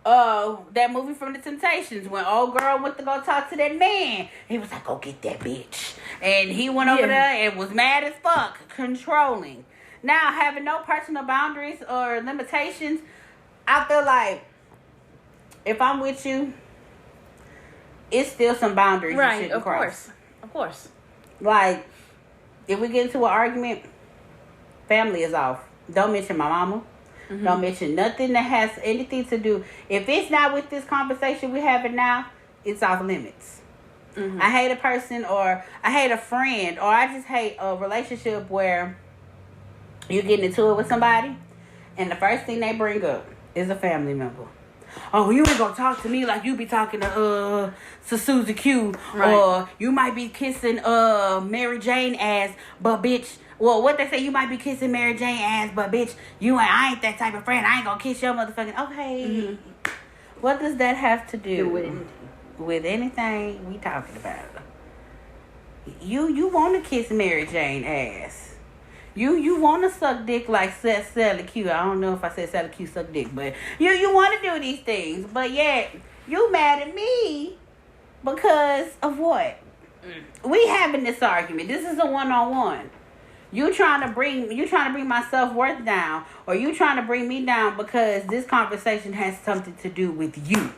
That movie from The Temptations, when old girl went to go talk to that man, he was like, go get that bitch, and he went over there and was mad as fuck. Controlling. Now, having no personal boundaries or limitations, I feel like if I'm with you, it's still some boundaries you shouldn't cross. Of course. Like, if we get into an argument, family is off. Don't mention my mama. Don't mention nothing that has anything to do. If it's not with this conversation we're having now, it's off limits. I hate a person, or I hate a friend, or I just hate a relationship where you're getting into it with somebody and the first thing they bring up is a family member. oh, you ain't gonna talk to me like you be talking to Susie Q, Right. or you might be kissing Mary Jane ass, but bitch. Well, what they say, you might be kissing Mary Jane ass, but bitch, I ain't that type of friend. I ain't gonna kiss your motherfucking. Okay, what does that have to do with anything we talking about? You want to kiss Mary Jane ass? You want to suck dick like Sally Q? I don't know if I said Sally Q suck dick, but you want to do these things, but yet you mad at me because of what? We having this argument. This is a one-on-one. You trying to bring my self-worth down, or you trying to bring me down because this conversation has something to do with you.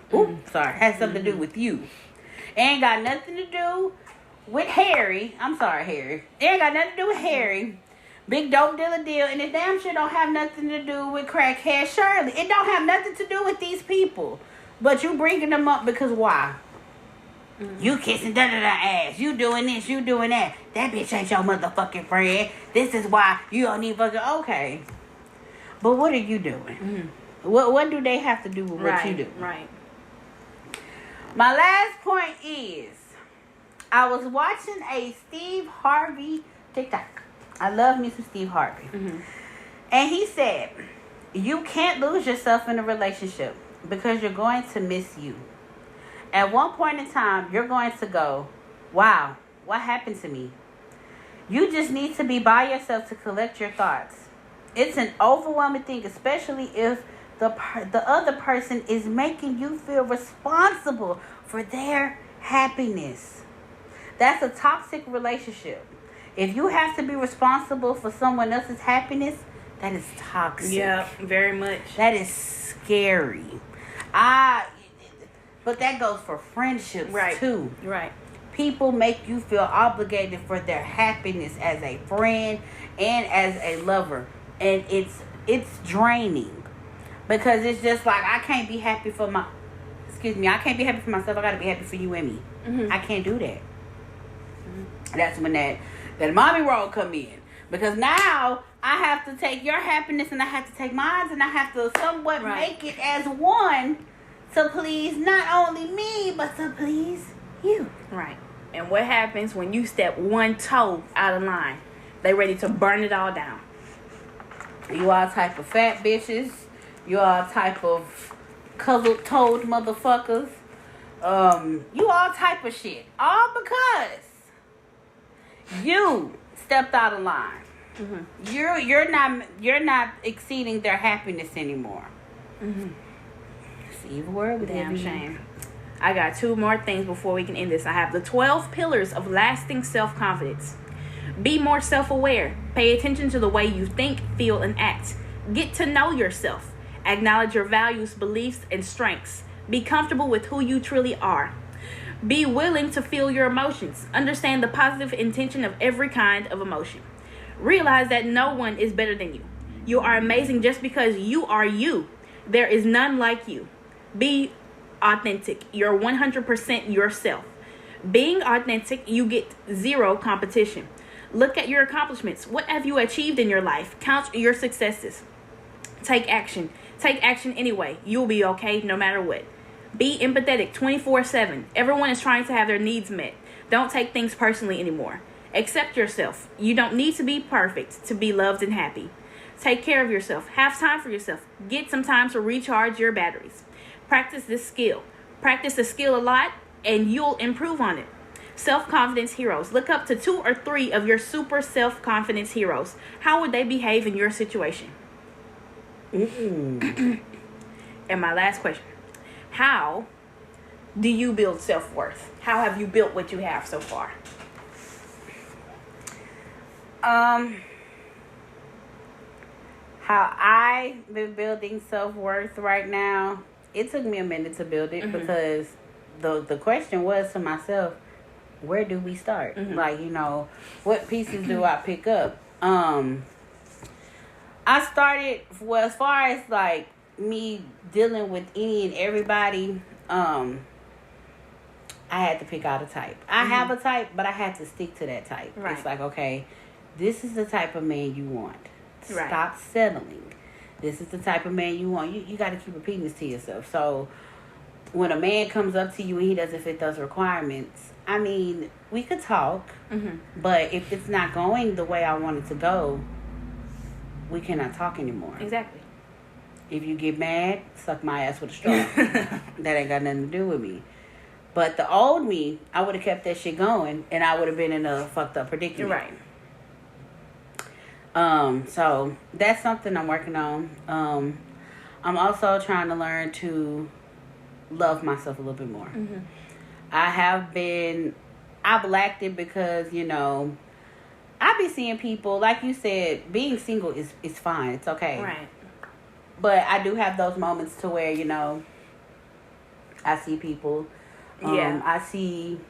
Has something to do with you. It ain't got nothing to do with Harry. I'm sorry, Harry. It ain't got nothing to do with Harry. Big dope deal, and it damn sure don't have nothing to do with crackhead Shirley. It don't have nothing to do with these people. But you bringing them up because why? You kissing da-da-da ass. You doing this, you doing that. That bitch ain't your motherfucking friend. This is why you don't need fucking... Okay. But what are you doing? What do they have to do with what you do? Right. My last point is, I was watching a Steve Harvey TikTok. I love me some Steve Harvey. And he said, you can't lose yourself in a relationship because you're going to miss you. At one point in time, you're going to go, wow, what happened to me? You just need to be by yourself to collect your thoughts. It's an overwhelming thing, especially if the other person is making you feel responsible for their happiness. That's a toxic relationship. If you have to be responsible for someone else's happiness, that is toxic. Yeah, very much. That is scary. But that goes for friendships too. Right. People make you feel obligated for their happiness as a friend and as a lover. And it's draining. Because it's just like, I can't be happy for I can't be happy for myself. I gotta be happy for you and me. I can't do that. That's when that mommy role come in. Because now I have to take your happiness and I have to take mine, and I have to somewhat make it as one to please not only me, but to please you. Right. And what happens when you step one toe out of line? They ready to burn it all down. You all type of fat bitches. You all type of colored-toed motherfuckers. You all type of shit. All because you stepped out of line. You're not exceeding their happiness anymore. See the word. Damn shame. I got 2 more things before we can end this. I have the 12 pillars of lasting self-confidence. Be more self-aware. Pay attention to the way you think, feel, and act. Get to know yourself. Acknowledge your values, beliefs, and strengths. Be comfortable with who you truly are. Be willing to feel your emotions. Understand the positive intention of every kind of emotion. Realize that no one is better than you. You are amazing just because you are you. There is none like you. Be authentic. You're 100% yourself. Being authentic, you get 0 competition. Look at your accomplishments. What have you achieved in your life? Count your successes. Take action. Take action anyway. You'll be okay no matter what. Be empathetic 24/7. Everyone is trying to have their needs met. Don't take things personally anymore. Accept yourself. You don't need to be perfect to be loved and happy. Take care of yourself. Have time for yourself. Get some time to recharge your batteries. Practice this skill. Practice the skill a lot and you'll improve on it. Self-confidence heroes. Look up to 2 or 3 of your super self-confidence heroes. How would they behave in your situation? And my last question. How do you build self-worth? How have you built what you have so far? How I've been building self-worth right now, it took me a minute to build it because the question was to myself, where do we start? Like, what pieces do I pick up? I started, well, as far as like me dealing with any and everybody, I had to pick out a type. I have a type, but I had to stick to that type. Right. It's like, okay, this is the type of man you want. Right. Stop settling. This is the type of man you want. You got to keep repeating this to yourself. So when a man comes up to you and he doesn't fit those requirements, I mean, we could talk, but if it's not going the way I want it to go, we cannot talk anymore. Exactly. If you get mad, suck my ass with a straw. That ain't got nothing to do with me. But the old me, I would have kept that shit going, and I would have been in a fucked up predicament. Right. So that's something I'm working on. I'm also trying to learn to love myself a little bit more. I've lacked it because, you know, I be seeing people, like you said, being single is fine. It's okay. Right. But I do have those moments to where, you know, I see people. I see,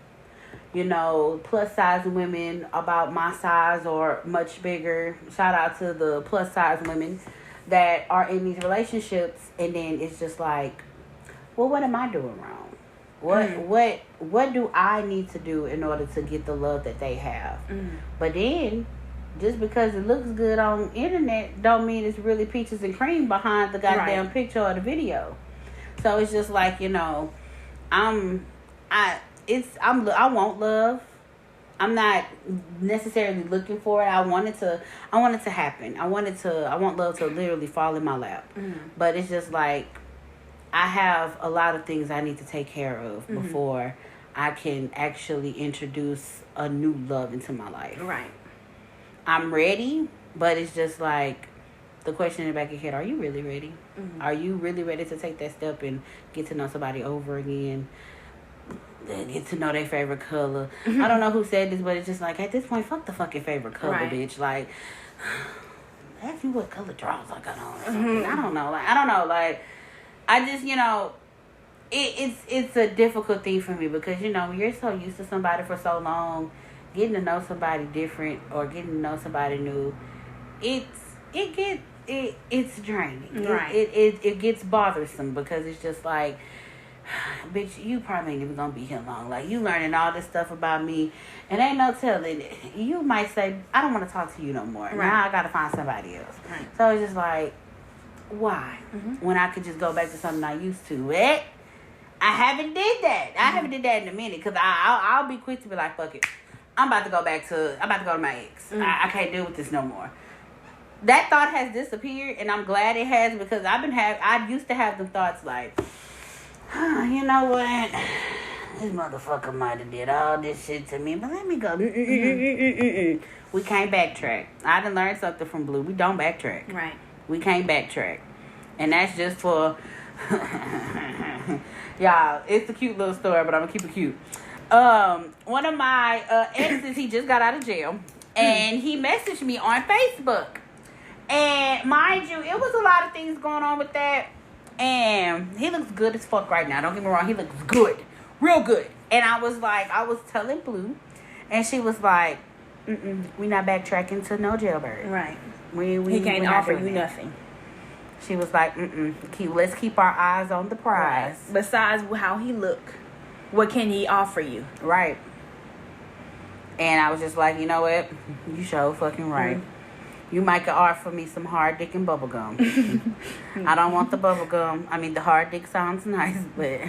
you know, plus size women about my size or much bigger. Shout out to the plus size women that are in these relationships. And then it's just like, well, what am I doing wrong? What do I need to do in order to get the love that they have? But then, just because it looks good on internet, don't mean it's really peaches and cream behind the goddamn picture or the video. So it's just like, you know, I want love. I'm not necessarily looking for it. I want it to happen. I want love to literally fall in my lap. But it's just like, I have a lot of things I need to take care of before I can actually introduce a new love into my life. Right. I'm ready, but it's just like the question in the back of your head, are you really ready? Are you really ready to take that step and get to know somebody over again? Get to know their favorite color. I don't know who said this, but it's just like, at this point, fuck the fucking favorite color, bitch. Like, ask me what color drawers I got on or something. I don't know. Like, I just, you know, it's a difficult thing for me because, you know, when you're so used to somebody for so long, getting to know somebody different or getting to know somebody new, it's draining. Right. It gets bothersome because it's just like, bitch, you probably ain't even gonna be here long. Like, you learning all this stuff about me, and ain't no telling. You might say, I don't want to talk to you no more. Right. Now I gotta find somebody else. Right. So it's just like, why? When I could just go back to something I used to. I haven't did that. I haven't did that in a minute because I'll be quick to be like, fuck it. I'm about to go to my ex. I can't deal with this no more. That thought has disappeared, and I'm glad it has because I used to have the thoughts like, you know what? This motherfucker might have did all this shit to me, but let me go. We can't backtrack. I done learned something from Blue. We don't backtrack. Right. We can't backtrack. And that's just for... Y'all, it's a cute little story, but I'm going to keep it cute. One of my exes, he just got out of jail. And he messaged me on Facebook. And mind you, it was a lot of things going on with that. And he looks good as fuck right now. Don't get me wrong. He looks good. Real good. And I was telling Blue. And she was like, we not backtracking to no jailbird. Right. He can't offer you nothing. She was like, let's keep our eyes on the prize. Right. Besides how he look, what can he offer you? Right. And I was just like, you know what? You sure fucking right. You might could offer me some hard dick and bubble gum. I don't want the bubble gum. I mean, the hard dick sounds nice, but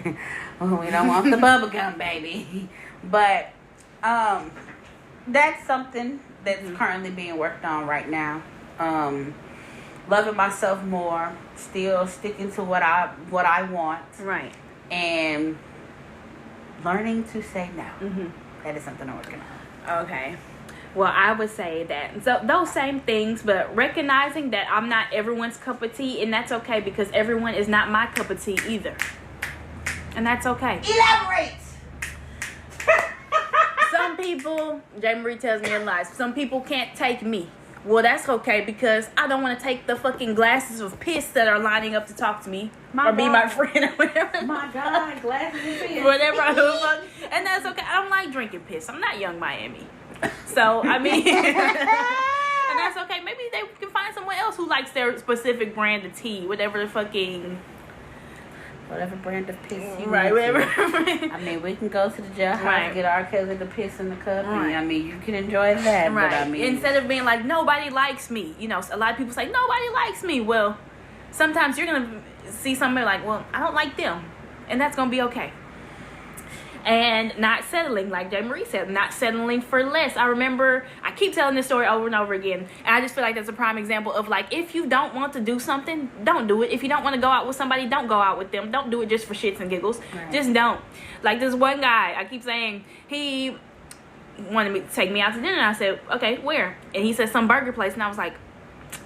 we don't want the bubble gum, baby. But that's something that's currently being worked on right now. Loving myself more, still sticking to what I want, right, and learning to say no. That is something I'm working on. Okay. Well, I would say that. So those same things, but recognizing that I'm not everyone's cup of tea, and that's okay because everyone is not my cup of tea either. And that's okay. Elaborate! Some people, JayMariee tells me in life, some people can't take me. Well, that's okay because I don't want to take the fucking glasses of piss that are lining up to talk to me or be my friend or whatever. My God, glasses of piss. Whatever I do. And that's okay. I don't like drinking piss. I'm not Young Miami. So, I mean, and that's okay. Maybe they can find someone else who likes their specific brand of tea, whatever the fucking... Whatever brand of piss you right, whatever. I mean, we can go to the jailhouse, get our cousin to piss in the cup. Right. And, I mean, you can enjoy that. Right. But I mean, instead of being like, nobody likes me. You know, a lot of people say, nobody likes me. Well, sometimes you're going to see somebody like, well, I don't like them. And that's going to be okay. And not settling, like JayMariee said, not settling for less. I remember, I keep telling this story over and over again, and I just feel like that's a prime example of, like, if you don't want to do something, don't do it. If you don't want to go out with somebody, don't go out with them. Don't do it just for shits and giggles. Right. Just don't. Like this one guy, I keep saying, he wanted me to take me out to dinner, and I said, okay, where? And he said some burger place, and I was like,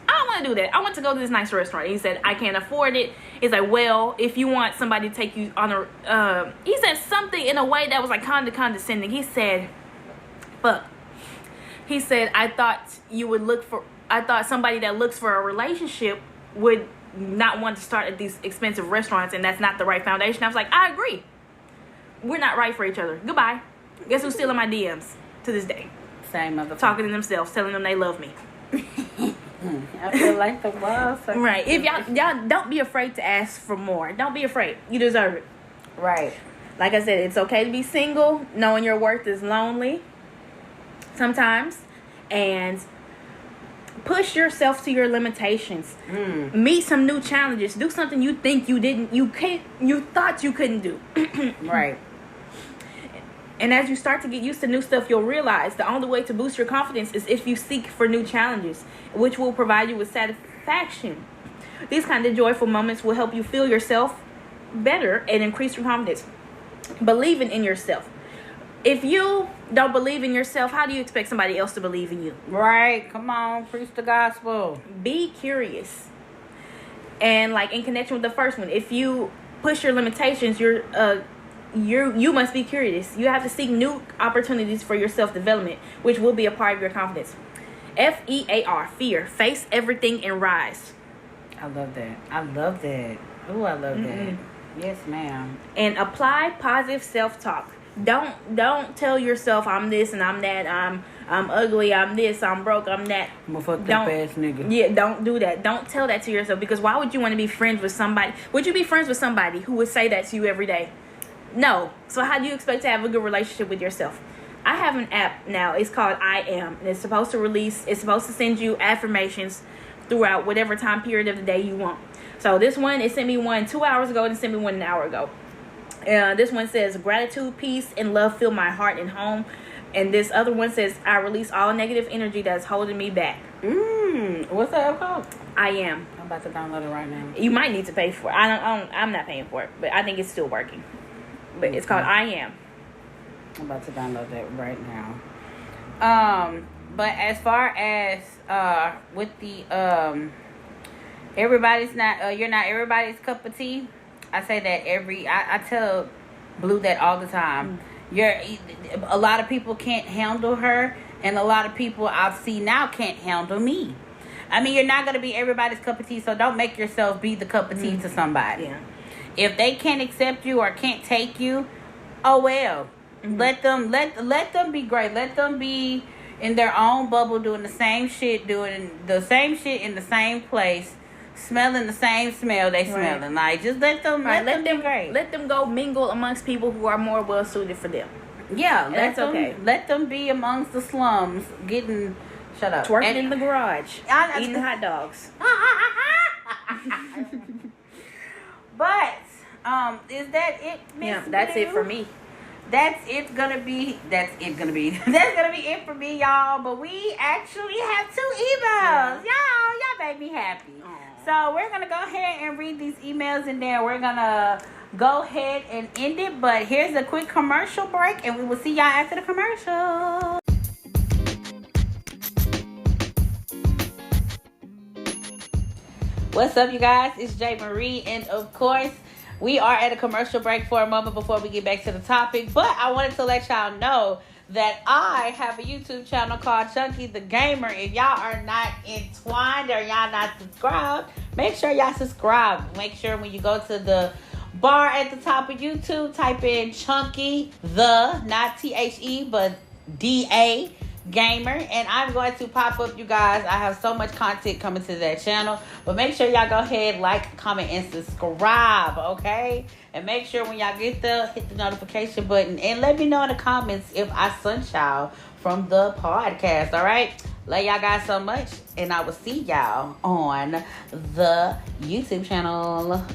I don't want to do that. I want to go to this nice restaurant. He said, I can't afford it. He's like, well, if you want somebody to take you on a, he said something in a way that was like kind of condescending. He said, fuck. He said, I thought somebody that looks for a relationship would not want to start at these expensive restaurants, and that's not the right foundation. I was like, I agree. We're not right for each other. Goodbye. Guess who's still in my DMs to this day? Same motherfucker. Talking to themselves, telling them they love me. I feel like the walls. Right. If y'all don't be afraid to ask for more. Don't be afraid. You deserve it. Right. Like I said, it's okay to be single. Knowing your worth is lonely sometimes. And push yourself to your limitations. Meet some new challenges. Do something you think you thought you couldn't do. Right. And as you start to get used to new stuff, you'll realize the only way to boost your confidence is if you seek for new challenges, which will provide you with satisfaction. These kind of joyful moments will help you feel yourself better and increase your confidence. Believing in yourself. If you don't believe in yourself, how do you expect somebody else to believe in you? Right. Come on. Preach the gospel. Be curious. And like in connection with the first one, if you push your limitations, you must be curious. You have to seek new opportunities for your self-development, which will be a part of your confidence. FEAR, fear. Face everything and rise. I love that. I love that. Ooh, I love that. Yes, ma'am. And apply positive self-talk. Don't tell yourself I'm this and I'm that. I'm ugly. I'm this. I'm broke. I'm that. I'm a fucked up ass nigga. Yeah, don't do that. Don't tell that to yourself, because why would you want to be friends with somebody? Would you be friends with somebody who would say that to you every day? No. So how do you expect to have a good relationship with yourself? I have an app now. It's called I Am. And it's supposed to send you affirmations throughout whatever time period of the day you want. So this one, it sent me one 2 hours ago, and it sent me one an hour ago. This one says, gratitude, peace, and love fill my heart and home. And this other one says, I release all negative energy that's holding me back. What's that app called? I Am. I'm about to download it right now. You might need to pay for it. I'm not paying for it, but I think it's still working. But it's called I Am. I'm about to download that right now. But as far as with the everybody's not you're not everybody's cup of tea. I say that I tell Blue that all the time. A lot of people can't handle her, and a lot of people I see now can't handle me. I mean, you're not gonna be everybody's cup of tea, so don't make yourself be the cup of tea to somebody. Yeah. If they can't accept you or can't take you, oh well. Let them be great. Let them be in their own bubble, doing the same shit in the same place, smelling the same smell they smelling. Like, just let them be great. Let them go mingle amongst people who are more well suited for them. Yeah, that's okay. Let them be amongst the slums, getting shut up, twerking in the garage, eating hot dogs. But is that it, Miss Yeah, that's Blue? it for me. That's gonna be it for me, y'all. But we actually have 2 emails. Y'all made me happy. Aww. So we're gonna go ahead and read these emails, and then we're gonna go ahead and end it. But here's a quick commercial break, and we will see y'all after the commercial. What's up, you guys? It's JayMariee, and of course, we are at a commercial break for a moment before we get back to the topic. But I wanted to let y'all know that I have a YouTube channel called Chunky the Gamer. If y'all are not entwined or y'all not subscribed, make sure y'all subscribe. Make sure when you go to the bar at the top of YouTube, type in Chunky the, not THE, but DA Gamer, and I'm going to pop up, you guys. I have so much content coming to that channel, but make sure y'all go ahead, like, comment, and subscribe, okay? And make sure when y'all get there, hit the notification button, and let me know in the comments if I sunshine from the podcast, all right? Love y'all guys so much. And I will see y'all on the YouTube channel.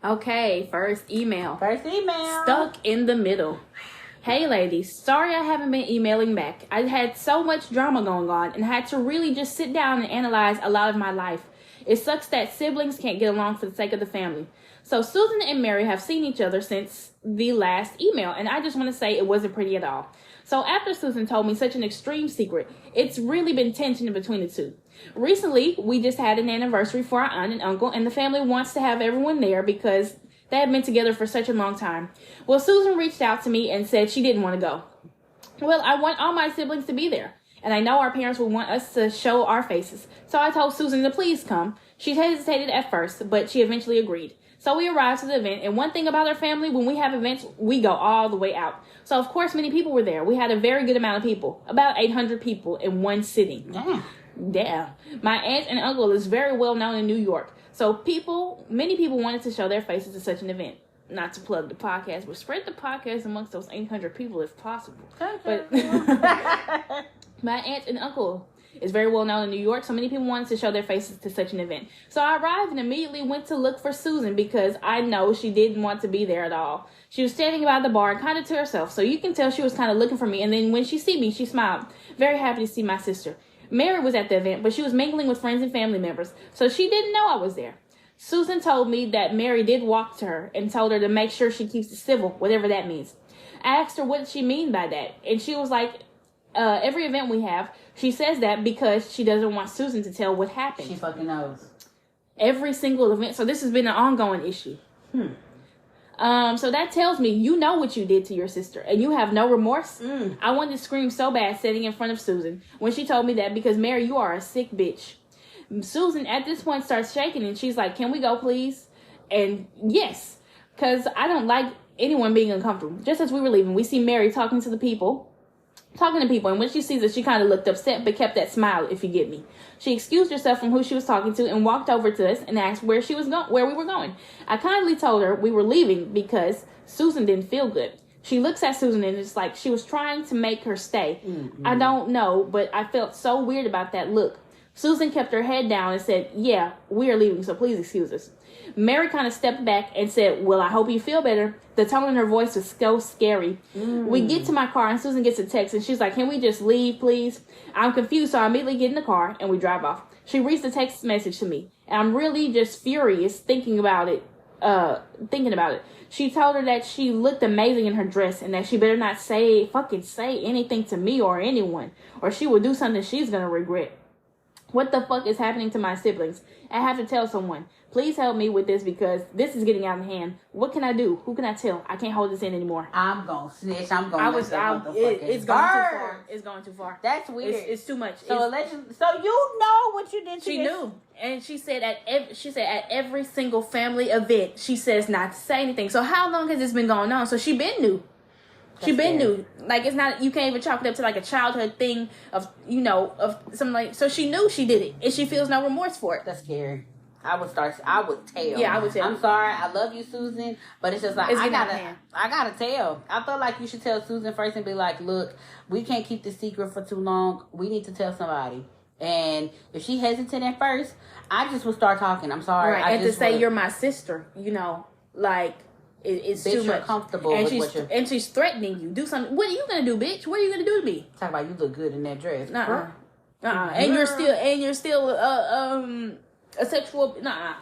Okay, first email. Stuck. Stuck in the middle. Hey ladies, sorry I haven't been emailing back. I had so much drama going on and had to really just sit down and analyze a lot of my life. It sucks that siblings can't get along for the sake of the family. So Susan and Mary have seen each other since the last email, and I just want to say it wasn't pretty at all. So after Susan told me such an extreme secret, it's really been tension between the two. Recently, we just had an anniversary for our aunt and uncle, and the family wants to have everyone there because they have been together for such a long time. Well, Susan reached out to me and said she didn't want to go. Well, I want all my siblings to be there, and I know our parents will want us to show our faces. So I told Susan to please come. She hesitated at first, but she eventually agreed. So we arrived to the event, and one thing about our family, when we have events, we go all the way out. So, of course, many people were there. We had a very good amount of people, about 800 people in one sitting. Damn. My aunt and uncle is very well known in New York. So many people wanted to show their faces at such an event. Not to plug the podcast, but spread the podcast amongst those 800 people if possible. But my aunt and uncle is very well known in New York, so many people wanted to show their faces to such an event. So I arrived and immediately went to look for Susan because I know she didn't want to be there at all. She was standing by the bar kind of to herself, so you can tell she was kind of looking for me, and then when she see me, she smiled. Very happy to see my sister. Mary was at the event, but she was mingling with friends and family members, so she didn't know I was there. Susan told me that Mary did walk to her and told her to make sure she keeps it civil, whatever that means. I asked her what did she mean by that, and she was like, every event we have, she says that because she doesn't want Susan to tell what happened. She fucking knows. Every single event. So this has been an ongoing issue. So that tells me you know what you did to your sister and you have no remorse. I wanted to scream so bad sitting in front of Susan when she told me that because, Mary, you are a sick bitch. Susan at this point starts shaking and she's like, can we go please? And yes, because I don't like anyone being uncomfortable. Just as we were leaving, we see Mary talking to people, and when she sees us, she kind of looked upset but kept that smile, if you get me. She excused herself from who she was talking to and walked over to us and asked where we were going. I kindly told her we were leaving because Susan didn't feel good. She looks at Susan and it's like she was trying to make her stay. I don't know, but I felt so weird about that look. Susan kept her head down and said, yeah, we are leaving, so please excuse us. Mary kind of stepped back and said, well, I hope you feel better. The tone in her voice was so scary. We get to my car and Susan gets a text and she's like, can we just leave, please? I'm confused, so I immediately get in the car and we drive off. She reads the text message to me and I'm really just furious thinking about it. She told her that she looked amazing in her dress and that she better not say anything to me or anyone or she will do something she's going to regret. What the fuck is happening to my siblings? I have to tell someone. Please help me with this because this is getting out of hand. What can I do? Who can I tell? I can't hold this in anymore. I'm going to snitch. I'm going to it's going too far. It's going too far. That's weird. It's too much. So you know what you did to She knew. And she said at every single family event, she says not to say anything. So how long has this been going on? So she been new. She been new. Like, it's not, you can't even chalk it up to like a childhood thing of something like, so she knew she did it and she feels no remorse for it. That's scary. I would tell. Yeah, I would tell. I'm sorry. I love you, Susan, but it's just like, I gotta tell. I feel like you should tell Susan first and be like, look, we can't keep this secret for too long. We need to tell somebody. And if she hesitated at first, I just would start talking. I'm sorry. Right. And to say you're my sister, like, it's too much. Comfortable and she's threatening you. Do something. What are you gonna do, bitch? What are you gonna do to me? Talk about you look good in that dress. And you're still a sexual. No.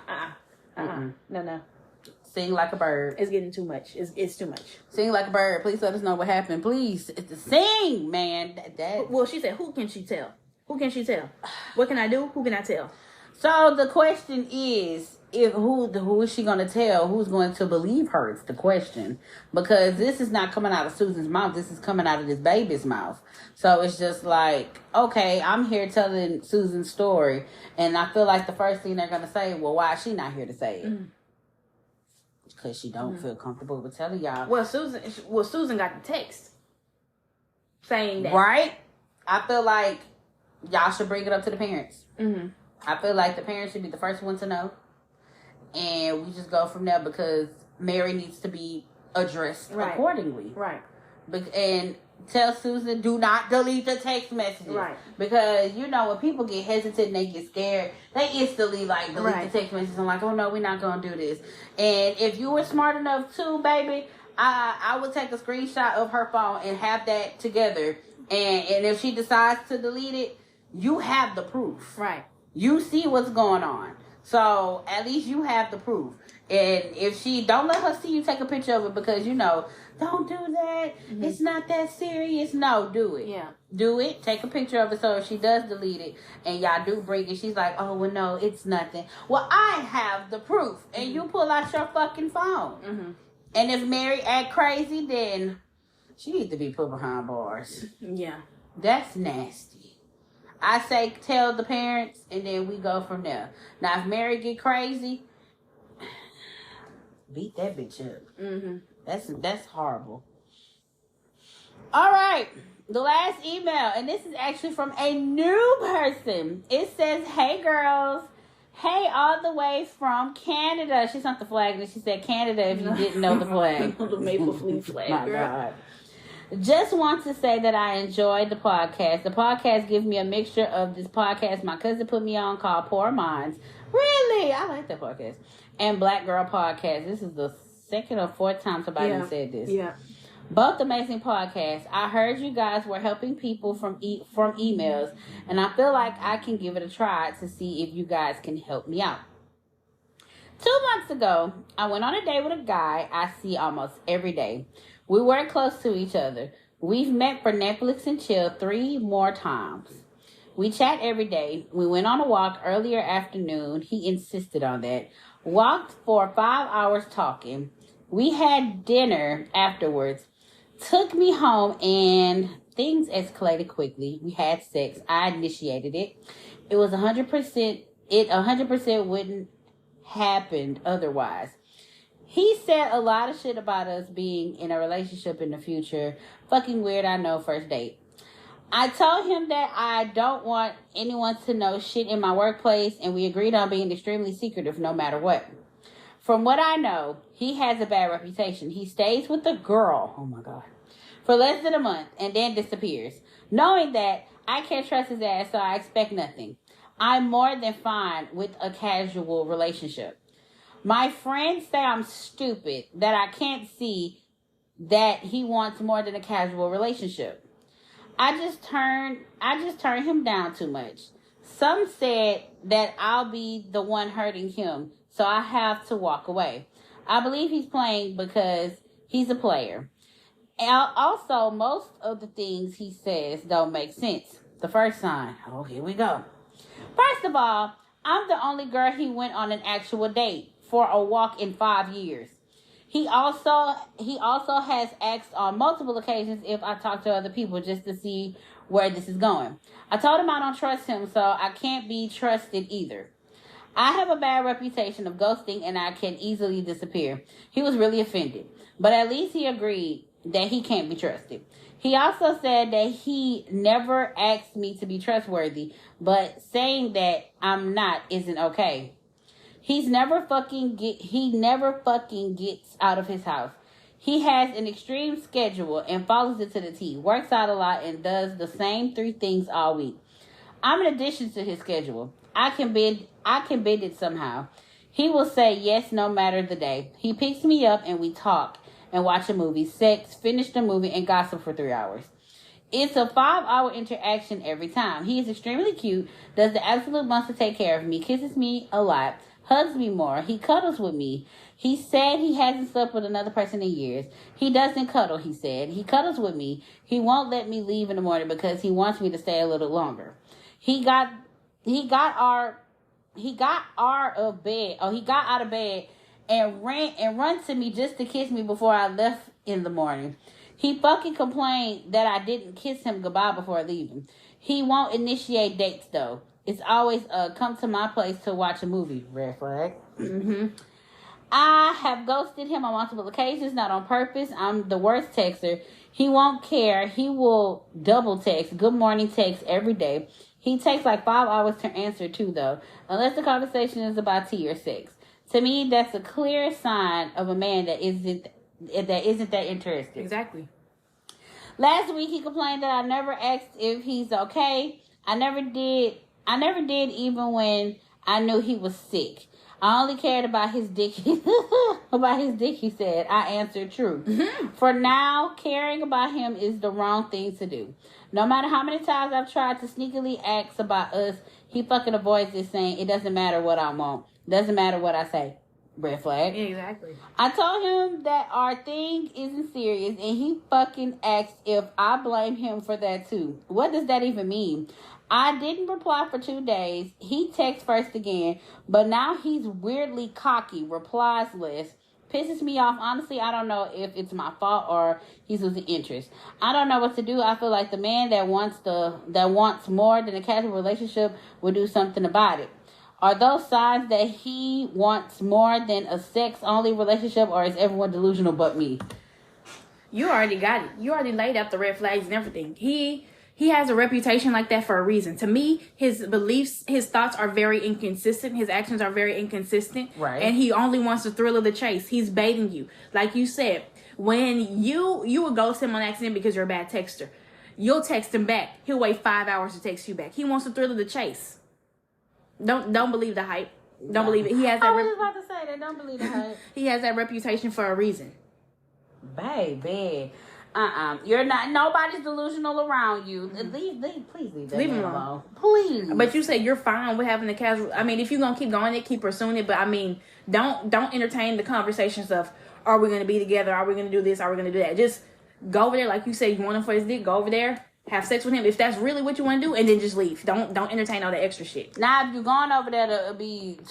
Sing like a bird. It's getting too much. It's too much. Sing like a bird. Please let us know what happened. Please, sing, man. Well, she said, who can she tell? Who can she tell? What can I do? Who can I tell? So the question is, who is she going to tell? Who's going to believe her? It's the question. Because this is not coming out of Susan's mouth. This is coming out of this baby's mouth. So it's just like, okay, I'm here telling Susan's story. And I feel like the first thing they're going to say, well, why is she not here to say it? Because she don't feel comfortable with telling y'all. Well, Susan got the text saying that. Right? I feel like y'all should bring it up to the parents. I feel like the parents should be the first one to know. And we just go from there because Mary needs to be addressed accordingly. Right. And tell Susan, do not delete the text messages. Right. Because, you know, when people get hesitant and they get scared, they instantly, like, delete the text messages. I'm like, oh, no, we're not going to do this. And if you were smart enough too, baby, I would take a screenshot of her phone and have that together. And if she decides to delete it, you have the proof. Right. You see what's going on. So, at least you have the proof. And if she, don't let her see you take a picture of it because, you know, don't do that. Mm-hmm. It's not that serious. No, do it. Yeah. Do it. Take a picture of it so if she does delete it and y'all do bring it, she's like, oh, well, no, it's nothing. Well, I have the proof. And you pull out your fucking phone. Mm-hmm. And if Mary act crazy, then she needs to be put behind bars. Yeah. That's nasty. I say tell the parents and then we go from there. Now, if Mary get crazy, beat that bitch up. Mm-hmm. That's horrible. All right. The last email, and this is actually from a new person. It says, hey, girls. Hey, all the way from Canada. She sent the flag, and she said Canada if you didn't know the flag. The Maple Leaf flag. My God. Just want to say that I enjoyed the podcast. The podcast gives me a mixture of this podcast my cousin put me on called Poor Minds. Really? I like that podcast. And Black Girl Podcast. This is the second or fourth time somebody said this. Yeah. Both amazing podcasts. I heard you guys were helping people from emails, and I feel like I can give it a try to see if you guys can help me out. 2 months ago, I went on a date with a guy I see almost every day. We were close to each other. We've met for Netflix and chill 3 more times. We chat every day. We went on a walk earlier afternoon. He insisted on that. Walked for 5 hours talking. We had dinner afterwards. Took me home and things escalated quickly. We had sex. I initiated it. It was 100%. It 100% wouldn't happen otherwise. He said a lot of shit about us being in a relationship in the future. Fucking weird, I know, first date. I told him that I don't want anyone to know shit in my workplace, and we agreed on being extremely secretive no matter what. From what I know, he has a bad reputation. He stays with a girl, oh my God, for less than a month and then disappears. Knowing that, I can't trust his ass, so I expect nothing. I'm more than fine with a casual relationship. My friends say I'm stupid, that I can't see that he wants more than a casual relationship. I just turn him down too much. Some said that I'll be the one hurting him, so I have to walk away. I believe he's playing because he's a player. Also, most of the things he says don't make sense. The first sign. Oh, here we go. First of all, I'm the only girl he went on an actual date for a walk in 5 years. He also has asked on multiple occasions if I talk to other people just to see where this is going. I told him I don't trust him, so I can't be trusted either. I have a bad reputation of ghosting and I can easily disappear. He was really offended, but at least he agreed that he can't be trusted. He also said that he never asked me to be trustworthy, but saying that I'm not isn't okay. He never fucking gets out of his house. He has an extreme schedule and follows it to the T. Works out a lot and does the same 3 things all week. I'm an addition to his schedule. I can bend it somehow. He will say yes no matter the day. He picks me up and we talk and watch a movie, sex, finish the movie, and gossip for 3 hours. It's a 5-hour interaction every time. He is extremely cute, does the absolute most to take care of me, kisses me a lot, hugs me more. He cuddles with me. He said he hasn't slept with another person in years. He doesn't cuddle, he said. He cuddles with me. He won't let me leave in the morning because he wants me to stay a little longer. He got out of bed and run to me just to kiss me before I left in the morning. He fucking complained that I didn't kiss him goodbye before leaving. He won't initiate dates though. It's always come to my place to watch a movie. Red flag. Mm-hmm. I have ghosted him on multiple occasions, not on purpose. I'm the worst texter. He won't care. He will double text, good morning text every day. He takes like 5 hours to answer too, though, unless the conversation is about tea or sex. To me, that's a clear sign of a man that isn't that interested. Exactly. Last week he complained that I never asked if he's okay. I never did even when I knew he was sick. I only cared about his dick. About his dick, he said. I answered true. For now, caring about him is the wrong thing to do. No matter how many times I've tried to sneakily ask about us, he fucking avoids it, saying it doesn't matter what I want. Doesn't matter what I say. Red flag. Exactly. I told him that our thing isn't serious, and he fucking asked if I blame him for that too. What does that even mean? I didn't reply for 2 days. He texts first again, but now he's weirdly cocky, replies less. Pisses me off. Honestly, I don't know if it's my fault or he's losing interest. I don't know what to do. I feel like the man that wants more than a casual relationship will do something about it. Are those signs that he wants more than a sex-only relationship, or is everyone delusional but me? You already got it. You already laid out the red flags and everything. He has a reputation like that for a reason. To me, his beliefs, his thoughts are very inconsistent. His actions are very inconsistent. Right. And he only wants the thrill of the chase. He's baiting you. Like you said, when you would ghost him on accident because you're a bad texter, you'll text him back. He'll wait 5 hours to text you back. He wants the thrill of the chase. Don't believe the hype. Don't believe it. He has that. I was about to say that. Don't believe the hype. He has that reputation for a reason. Baby. You're not. Nobody's delusional around you. Please leave that Leave man him alone. Please. But you said you're fine with having the casual. I mean, if you're gonna keep going it, keep pursuing it. But I mean, don't entertain the conversations of, are we gonna be together? Are we gonna do this? Are we gonna do that? Just go over there, like you said, you want him for his dick. Go over there, have sex with him if that's really what you want to do, and then just leave. Don't entertain all the extra shit. Now, if you're going over there to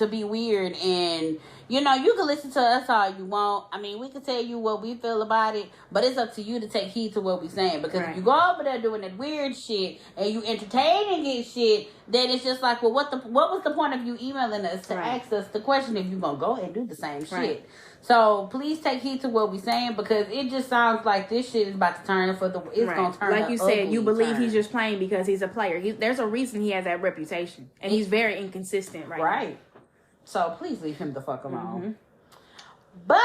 be weird, and you know, you can listen to us all you want. I mean, we can tell you what we feel about it, but it's up to you to take heed to what we're saying. Because if you go over there doing that weird shit and you entertaining it shit, then it's just like, well, what was the point of you emailing us to ask us the question if you're gonna go and do the same shit? So please take heed to what we're saying, because it just sounds like this shit is about to turn for the. It's gonna turn. Like you said, you believe turn. he's just playing because he's a player. There's a reason he has that reputation, and he's very inconsistent right now. So please leave him the fuck alone. But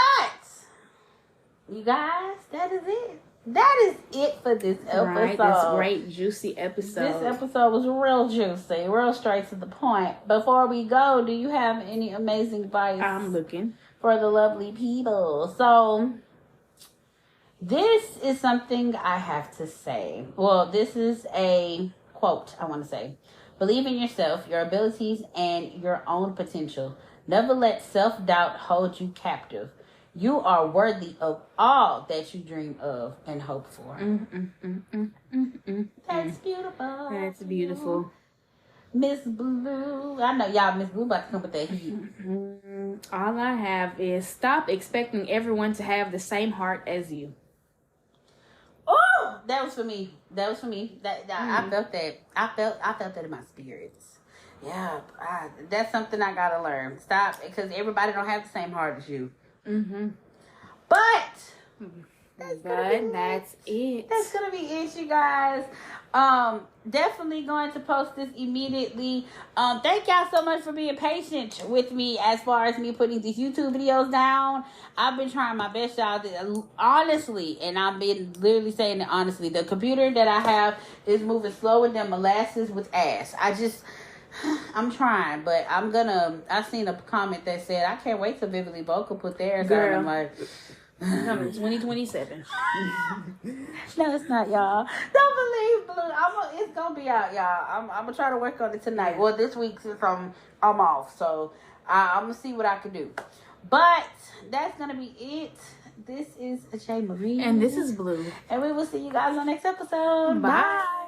you guys, that is it. That is it for this episode. Right, this great juicy episode. This episode was real juicy, real straight to the point. Before we go, do you have any amazing advice? I'm looking for the lovely people. So this is something I have to say. Well, this is a quote I want to say. Believe in yourself, your abilities, and your own potential. Never let self-doubt hold you captive. You are worthy of all that you dream of and hope for. That's beautiful. That's beautiful. Miss Blue. I know y'all Miss Blue about to come with that heat. All I have is stop expecting everyone to have the same heart as you. Oh, that was for me. That was for me. I felt that. I felt that in my spirits. Yeah, that's something I gotta learn. Stop, because everybody don't have the same heart as you. But that's it. That's gonna be it, you guys. Definitely going to post this immediately. Thank y'all so much for being patient with me as far as me putting these YouTube videos down. I've been trying my best, y'all. Honestly, and I've been literally saying it honestly, the computer that I have is moving slower than molasses with ass. I'm trying, but I seen a comment that said, I can't wait till VividlyVocal put theirs out. I'm like, coming 2027. No, it's not, y'all. Don't believe Blue. It's gonna be out, y'all. I'm gonna try to work on it tonight. Well, this week since I'm off, so I'm gonna see what I can do. But that's gonna be it. This is JayMariee, and this is Blue, and we will see you guys on next episode. Bye. Bye.